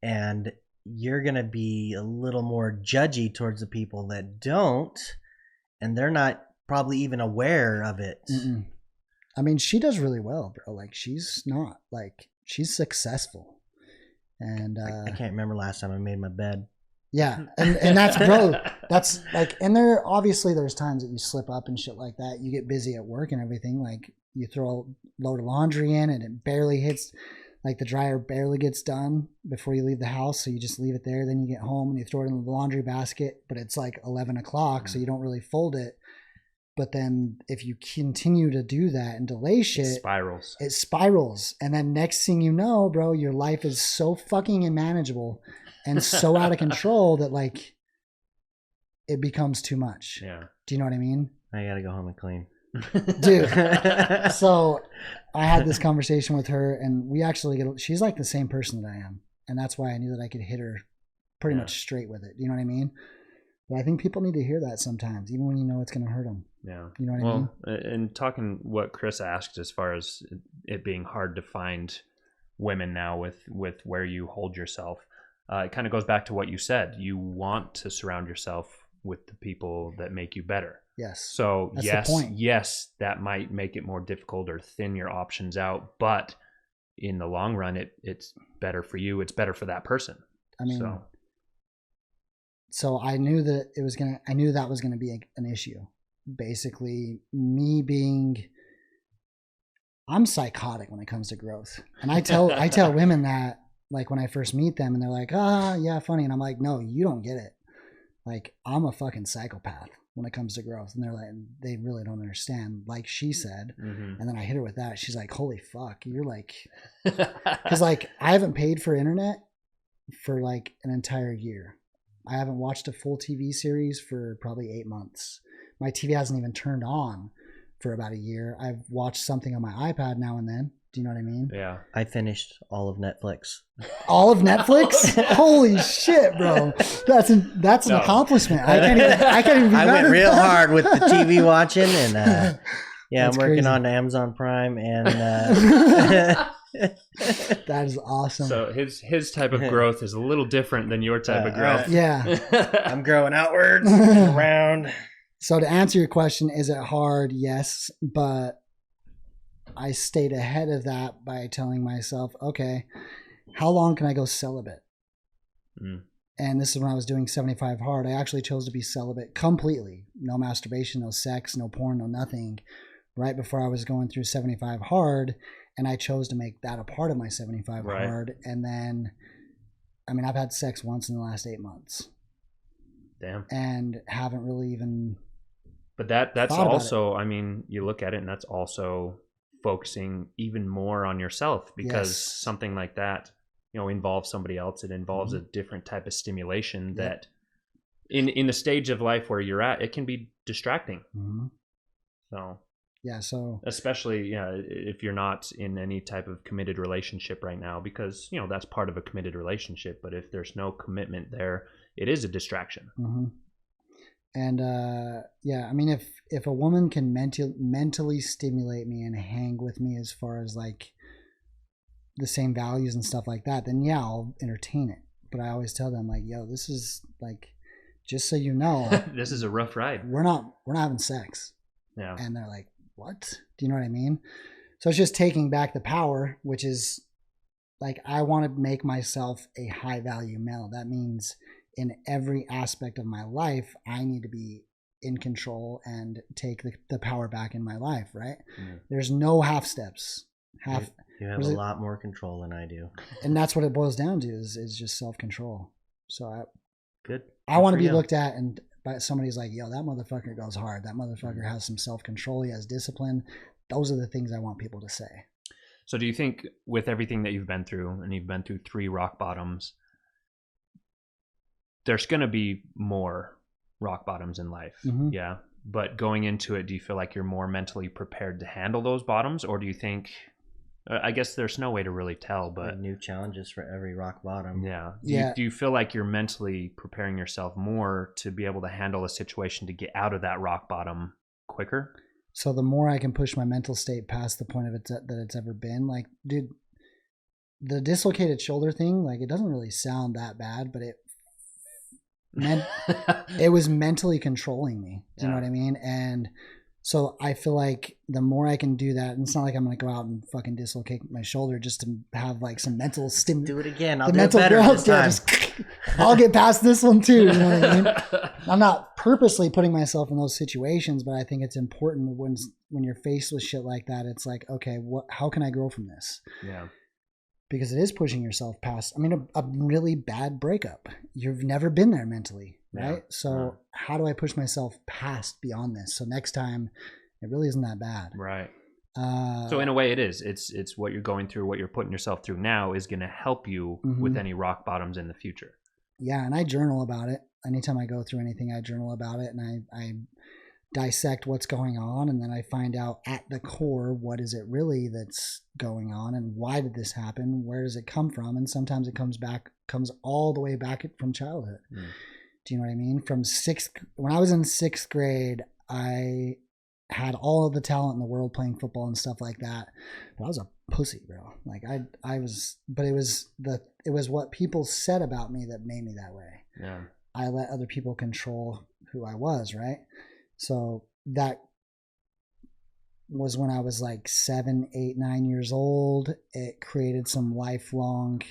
And you're going to be a little more judgy towards the people that don't, and they're not probably even aware of it. I mean, she does really well, bro. Like, she's not, like, she's successful. And I can't remember last time I made my bed. Yeah, and that's, bro, that's like, and there's times that you slip up and shit like that. You get busy at work and everything. Like, you throw a load of laundry in and it barely hits, like the dryer barely gets done before you leave the house. So you just leave it there. Then you get home and you throw it in the laundry basket, but it's like 11 o'clock. So you don't really fold it. But then if you continue to do that and delay shit, it spirals. And then next thing you know, bro, your life is so fucking unmanageable and so out of control that like it becomes too much. Yeah. Do you know what I mean? I got to go home and clean. Dude. So I had this conversation with her and we actually she's like the same person that I am. And that's why I knew that I could hit her pretty much straight with it. You know what I mean? But I think people need to hear that sometimes, even when you know it's going to hurt them. Yeah. You know what I mean? Well, and talking what Chris asked as far as it being hard to find women now with where you hold yourself, it kind of goes back to what you said. You want to surround yourself with the people that make you better. Yes. So yes, that might make it more difficult or thin your options out, but in the long run, it's better for you. It's better for that person. I mean, so I knew that I knew that was gonna be an issue. Basically, I'm psychotic when it comes to growth, and I tell women that, like, when I first meet them, and they're like, yeah, funny, and I'm like, no, you don't get it. Like, I'm a fucking psychopath when it comes to growth. And they're like, they really don't understand, like she said. Mm-hmm. And then I hit her with that. She's like, holy fuck, you're like, because like I haven't paid for internet for like an entire year. I haven't watched a full TV series for probably 8 months. My TV hasn't even turned on for about a year. I've watched something on my iPad now and then. Do you know what I mean? Yeah. I finished all of Netflix. All of Netflix? Holy shit, bro! That's an accomplishment. I can't even. I went real hard with the TV watching, and yeah, I'm working crazy. on Amazon Prime, and that is awesome. So his type of growth is a little different than your type of growth. Yeah, I'm growing outwards and around. So to answer your question, is it hard? Yes, but I stayed ahead of that by telling myself, okay, how long can I go celibate? And this is when I was doing 75 hard. I actually chose to be celibate completely. No masturbation, no sex, no porn, no nothing. Right before I was going through 75 hard. And I chose to make that a part of my 75 hard. And then, I mean, I've had sex once in the last 8 months. Damn. And haven't really even. But that's also, I mean, you look at it and that's also focusing even more on yourself, because something like that, you know, involves somebody else. It involves a different type of stimulation that in the stage of life where you're at, it can be distracting. So especially if you're not in any type of committed relationship right now, because, you know, that's part of a committed relationship. But if there's no commitment there, it is a distraction. And I mean, if a woman can mentally stimulate me and hang with me as far as like the same values and stuff like that, then yeah, I'll entertain it. But I always tell them, like, yo, this is like, just so you know, this is a rough ride. We're not having sex. Yeah. And they're like, what? Do you know what I mean? So it's just taking back the power, which is like, I want to make myself a high value male. That means in every aspect of my life, I need to be in control and take the power back in my life, right? There's no half steps. You have a lot more control than I do. And that's what it boils down to is just self-control. So I want to be looked at and by somebody's like, yo, that motherfucker goes hard. That motherfucker has some self-control. He has discipline. Those are the things I want people to say. So do you think with everything that you've been through, and you've been through 3 rock bottoms, there's going to be more rock bottoms in life. Yeah. But going into it, do you feel like you're more mentally prepared to handle those bottoms? Or do you think, I guess there's no way to really tell, but new challenges for every rock bottom. Yeah. Do you feel like you're mentally preparing yourself more to be able to handle a situation to get out of that rock bottom quicker? So the more I can push my mental state past the point of it that it's ever been, like, dude, the dislocated shoulder thing, like, it doesn't really sound that bad, but it was mentally controlling me. Do you know what I mean? And so I feel like the more I can do that, and it's not like I'm going to go out and fucking dislocate my shoulder just to have like some mental Do it again. I'll do it better this time. I'll get past this one too. You know what I mean? I'm not purposely putting myself in those situations, but I think it's important when you're faced with shit like that. It's like, okay, how can I grow from this? Yeah. Because it is pushing yourself past. I mean, a really bad breakup. You've never been there mentally, right? Yeah. So how do I push myself past beyond this? So next time, it really isn't that bad. Right. So in a way, it is. It's what you're going through, what you're putting yourself through now is going to help you with any rock bottoms in the future. Yeah, and I journal about it. Anytime I go through anything, I journal about it, and I dissect what's going on, and then I find out at the core what is it really that's going on, and why did this happen, where does it come from, and sometimes it comes all the way back from childhood. Do you know what I mean? When I was in 6th grade, I had all of the talent in the world playing football and stuff like that, but I was a pussy, bro. Like I was, but it was what people said about me that made me that way. Yeah. I let other people control who I was, right? So that was when I was like 7, 8, 9 years old. It created some lifelong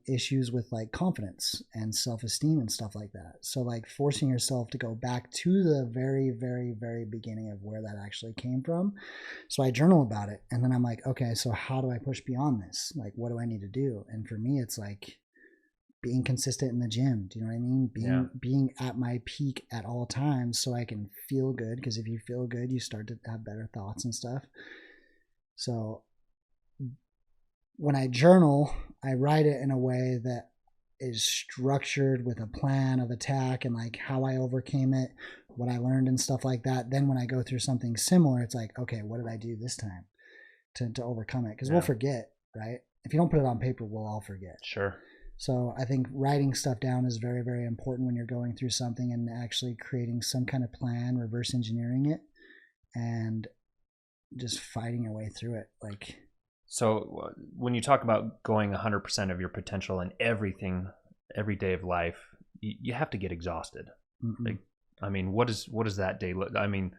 issues with like confidence and self-esteem and stuff like that. So like forcing yourself to go back to the very, very, very beginning of where that actually came from. So I journal about it, and then I'm like, okay, so how do I push beyond this? Like, what do I need to do? And for me, it's like being consistent in the gym. Do you know what I mean? Being at my peak at all times so I can feel good, because if you feel good, you start to have better thoughts and stuff. So when I journal, I write it in a way that is structured with a plan of attack and like how I overcame it, what I learned and stuff like that. Then when I go through something similar, it's like, okay, what did I do this time to overcome it? Because we'll forget, right? If you don't put it on paper, we'll all forget. Sure. So I think writing stuff down is very, very important when you're going through something, and actually creating some kind of plan, reverse engineering it, and just fighting your way through it. Like, so when you talk about going 100% of your potential in everything, every day of life, you have to get exhausted. Mm-hmm. Like, I mean, what does that day look? I mean,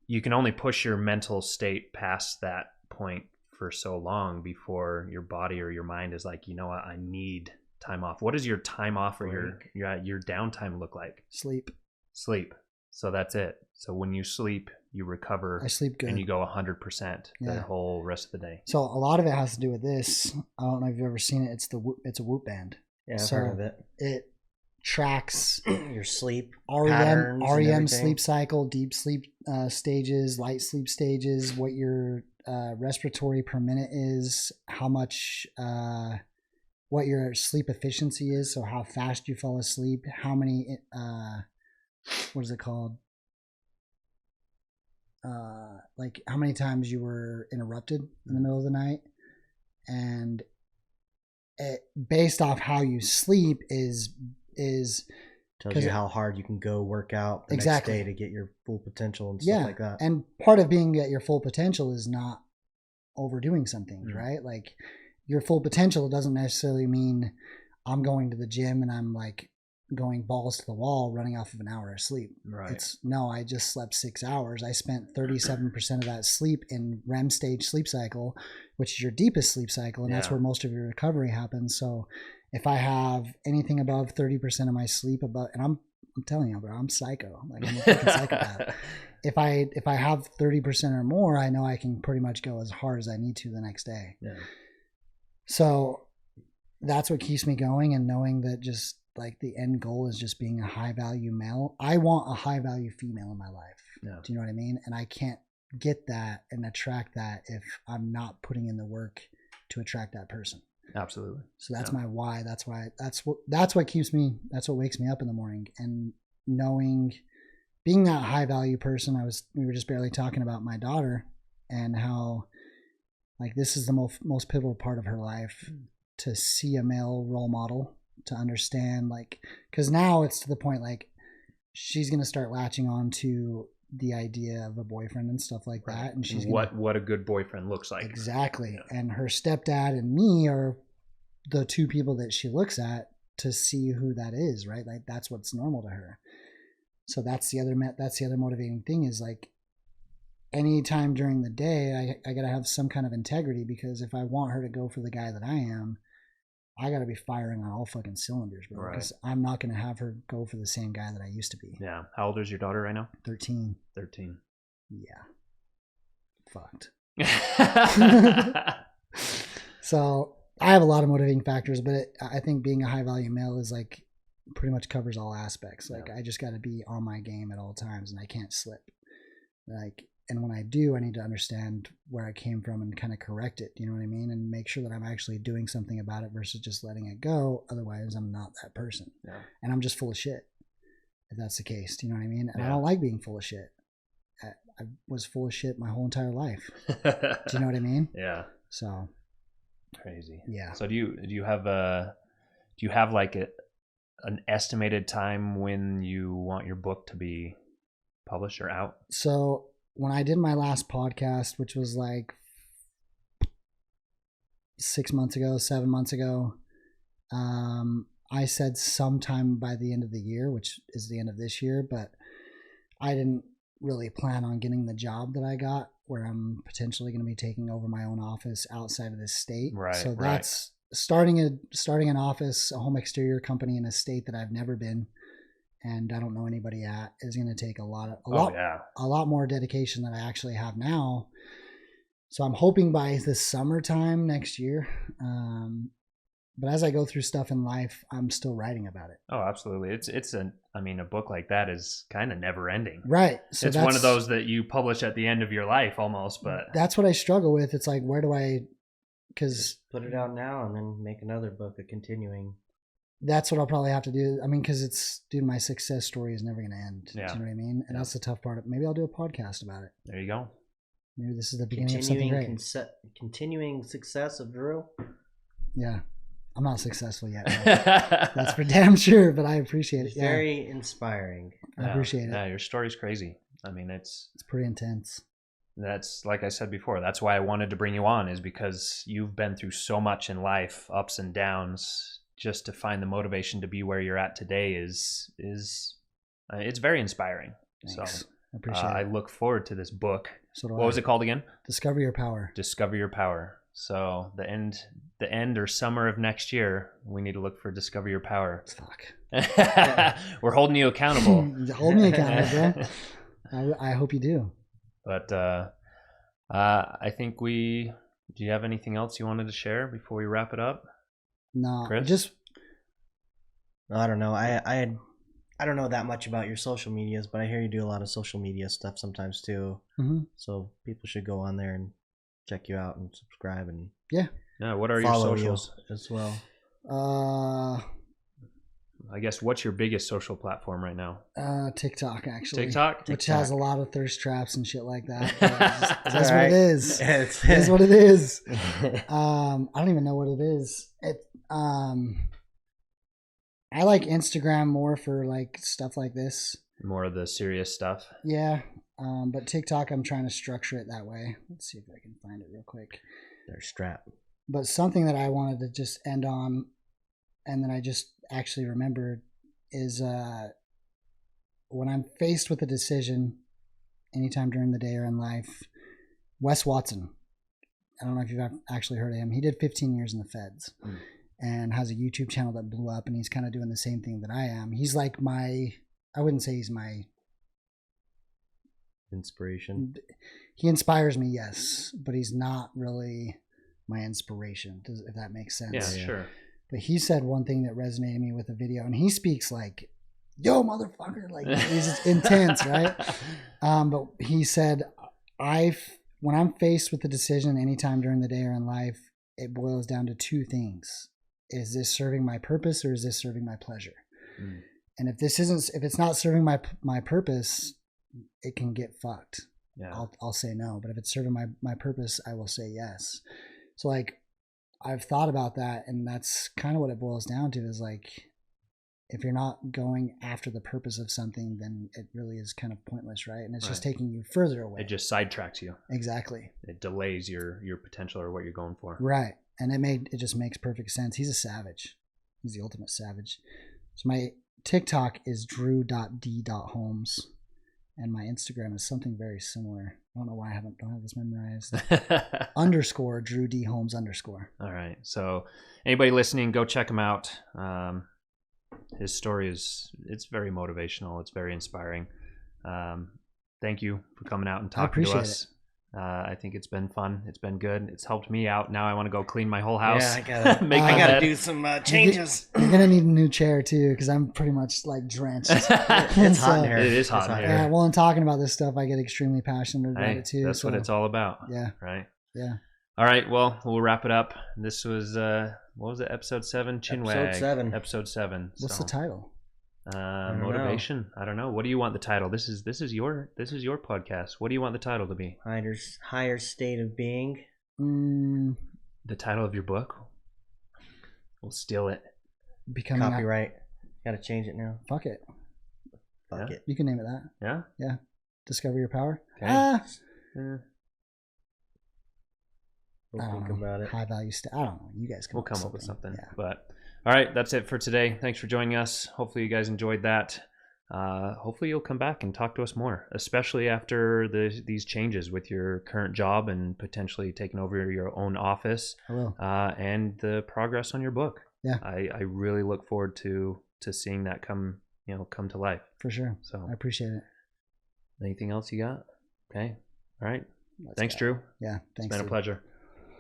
you can only push your mental state past that point for so long before your body or your mind is like, you know what, I need time off. What does your time off or your downtime look like? Sleep. So that's it. So when you sleep, you recover. I sleep good. And you go 100% the whole rest of the day. So a lot of it has to do with this. I don't know if you've ever seen it. It's a Whoop band. Yeah, I've heard of it. It tracks your sleep REM sleep cycle, deep sleep stages, light sleep stages, what your respiratory per minute is, how much what your sleep efficiency is, so how fast you fall asleep, how many what is it called, like how many times you were interrupted in the middle of the night. And it, based off how you sleep is tells you how hard you can go work out the next day to get your full potential and stuff like that. And part of being at your full potential is not overdoing some things, right? Like, your full potential doesn't necessarily mean I'm going to the gym and I'm like going balls to the wall running off of an hour of sleep. Right. It's no, I just slept 6 hours. I spent 37% of that sleep in REM stage sleep cycle, which is your deepest sleep cycle, and that's where most of your recovery happens. So if I have anything above 30% of my sleep and I'm telling you, bro, I'm psycho. Like, I'm a fucking psychopath. If I have 30% or more, I know I can pretty much go as hard as I need to the next day. Yeah. So that's what keeps me going, and knowing that just like the end goal is just being a high value male. I want a high value female in my life. Yeah. Do you know what I mean? And I can't get that and attract that if I'm not putting in the work to attract that person. Absolutely. So that's my why. That's what keeps me, that's what wakes me up in the morning. And knowing, being that high value person, we were just barely talking about my daughter and how like this is the most pivotal part of her life, to see a male role model, to understand, like, because now it's to the point like she's going to start latching on to the idea of a boyfriend and stuff like that, and she's what a good boyfriend looks like. Exactly. Yeah. And her stepdad and me are the two people that she looks at to see who that is, right? Like, that's what's normal to her. So that's the other motivating thing, is like anytime during the day I got to have some kind of integrity, because if I want her to go for the guy that I am, I got to be firing on all fucking cylinders, bro. Because I'm not going to have her go for the same guy that I used to be. Yeah. How old is your daughter right now? 13. 13. Yeah. Fucked. So I have a lot of motivating factors, but I think being a high value male is like pretty much covers all aspects. Like, I just got to be on my game at all times, and I can't slip. Like, and when I do, I need to understand where I came from and kind of correct it. You know what I mean? And make sure that I'm actually doing something about it versus just letting it go. Otherwise, I'm not that person. Yeah. And I'm just full of shit. if that's the case. Do you know what I mean? And Yeah. I don't like being full of shit. I was full of shit my whole entire life. Do you know what I mean? Yeah. So crazy. Yeah. So do you have like an estimated time when you want your book to be published or out? So when I did my last podcast, which was like 7 months ago, I said sometime by the end of the year, which is the end of this year, but I didn't really plan on getting the job that I got, where I'm potentially going to be taking over my own office outside of this state. Right. So that's starting an office, a home exterior company in a state that I've never been, and I don't know anybody at, is going to take a lot more dedication than I actually have now. So I'm hoping by the summertime next year. But as I go through stuff in life, I'm still writing about it. Oh, absolutely. A book like that is kind of never ending. Right. So it's one of those that you publish at the end of your life almost, but that's what I struggle with. It's like, where do I, because put it out now and then make another book, a continuing. That's what I'll probably have to do. I mean, because my success story is never going to end. Yeah. Do you know what I mean? And that's the tough part. Maybe I'll do a podcast about it. There you go. Maybe this is the beginning of something great. Continuing success of Drew. Yeah. I'm not successful yet. That's for damn sure, but I appreciate it. Yeah. Very inspiring. I appreciate it. Yeah, your story's crazy. I mean, it's pretty intense. That's, like I said before, that's why I wanted to bring you on, is because you've been through so much in life, ups and downs. Just to find the motivation to be where you're at today is it's very inspiring. Thanks. So I appreciate it. I look forward to this book. So what was it called again? Discover Your Power. Discover Your Power. So the end or summer of next year, we need to look for Discover Your Power. Fuck. We're holding you accountable. Hold me accountable, bro. I hope you do. But I think do you have anything else you wanted to share before we wrap it up? No, Chris? I don't know. I don't know that much about your social medias, but I hear you do a lot of social media stuff sometimes too. Mm-hmm. So people should go on there and check you out and subscribe and what are your socials as well? I guess what's your biggest social platform right now? TikTok, actually. TikTok, which has a lot of thirst traps and shit like that. That's right. what it is. It is what it is. I don't even know what it is. I like Instagram more for like stuff like this. More of the serious stuff. Yeah. But TikTok, I'm trying to structure it that way. Let's see if I can find it real quick. Their strap. But something that I wanted to just end on, and then I just actually remembered, is when I'm faced with a decision anytime during the day or in life, Wes Watson, I don't know if you've actually heard of him. He did 15 years in the feds and has a YouTube channel that blew up, and he's kind of doing the same thing that I am. He's like I wouldn't say he's my inspiration. He inspires me, yes, but he's not really my inspiration, if that makes sense. Yeah, sure. But he said one thing that resonated me with the video, and he speaks like, yo, motherfucker, like he's intense, right? But he said, when I'm faced with a decision anytime during the day or in life, it boils down to two things. Is this serving my purpose or is this serving my pleasure? And if it's not serving my purpose, it can get fucked. Yeah. I'll say no. But if it's serving my purpose, I will say yes. So like, I've thought about that, and that's kind of what it boils down to, is like, if you're not going after the purpose of something, then it really is kind of pointless, right? And it's just taking you further away. It just sidetracks you. Exactly. It delays your potential or what you're going for. Right. And it just makes perfect sense. He's a savage. He's the ultimate savage. So my TikTok is drew.d.holmes, and my Instagram is something very similar. I don't know why I don't have this memorized. _ Drew D Holmes _ All right. So anybody listening, go check him out. His story it's very motivational. It's very inspiring. Thank you for coming out and talking to us. I think it's been fun. It's been good. It's helped me out. Now I want to go clean my whole house. Yeah, I gotta do some changes. You're gonna need a new chair too, because I'm pretty much like drenched. It's hot in here. It is hot in here. Yeah, well, in talking about this stuff, I get extremely passionate about it too. That's what it's all about. Yeah. Right. Yeah. All right. Well, we'll wrap it up. This was what was it? Episode 7, Chinwag. Episode 7. What's the title? Motivation. I don't know. What do you want the title? This is your podcast. What do you want the title to be? Higher state of being. The title of your book. We'll steal it. Becoming copyright. Got to change it now. Fuck it. Fuck it. You can name it that. Yeah. Yeah. Discover your power. Okay. We'll think about it. High value. I don't know. You guys can. We'll come up with something. Yeah. But all right, that's it for today. Thanks for joining us. Hopefully you guys enjoyed that. Hopefully you'll come back and talk to us more, especially after these changes with your current job and potentially taking over your own office. I will. And the progress on your book. Yeah. I really look forward to seeing that come to life. For sure. So I appreciate it. Anything else you got? Okay. All right. Thanks, Drew. Yeah. Thanks. It's been a pleasure.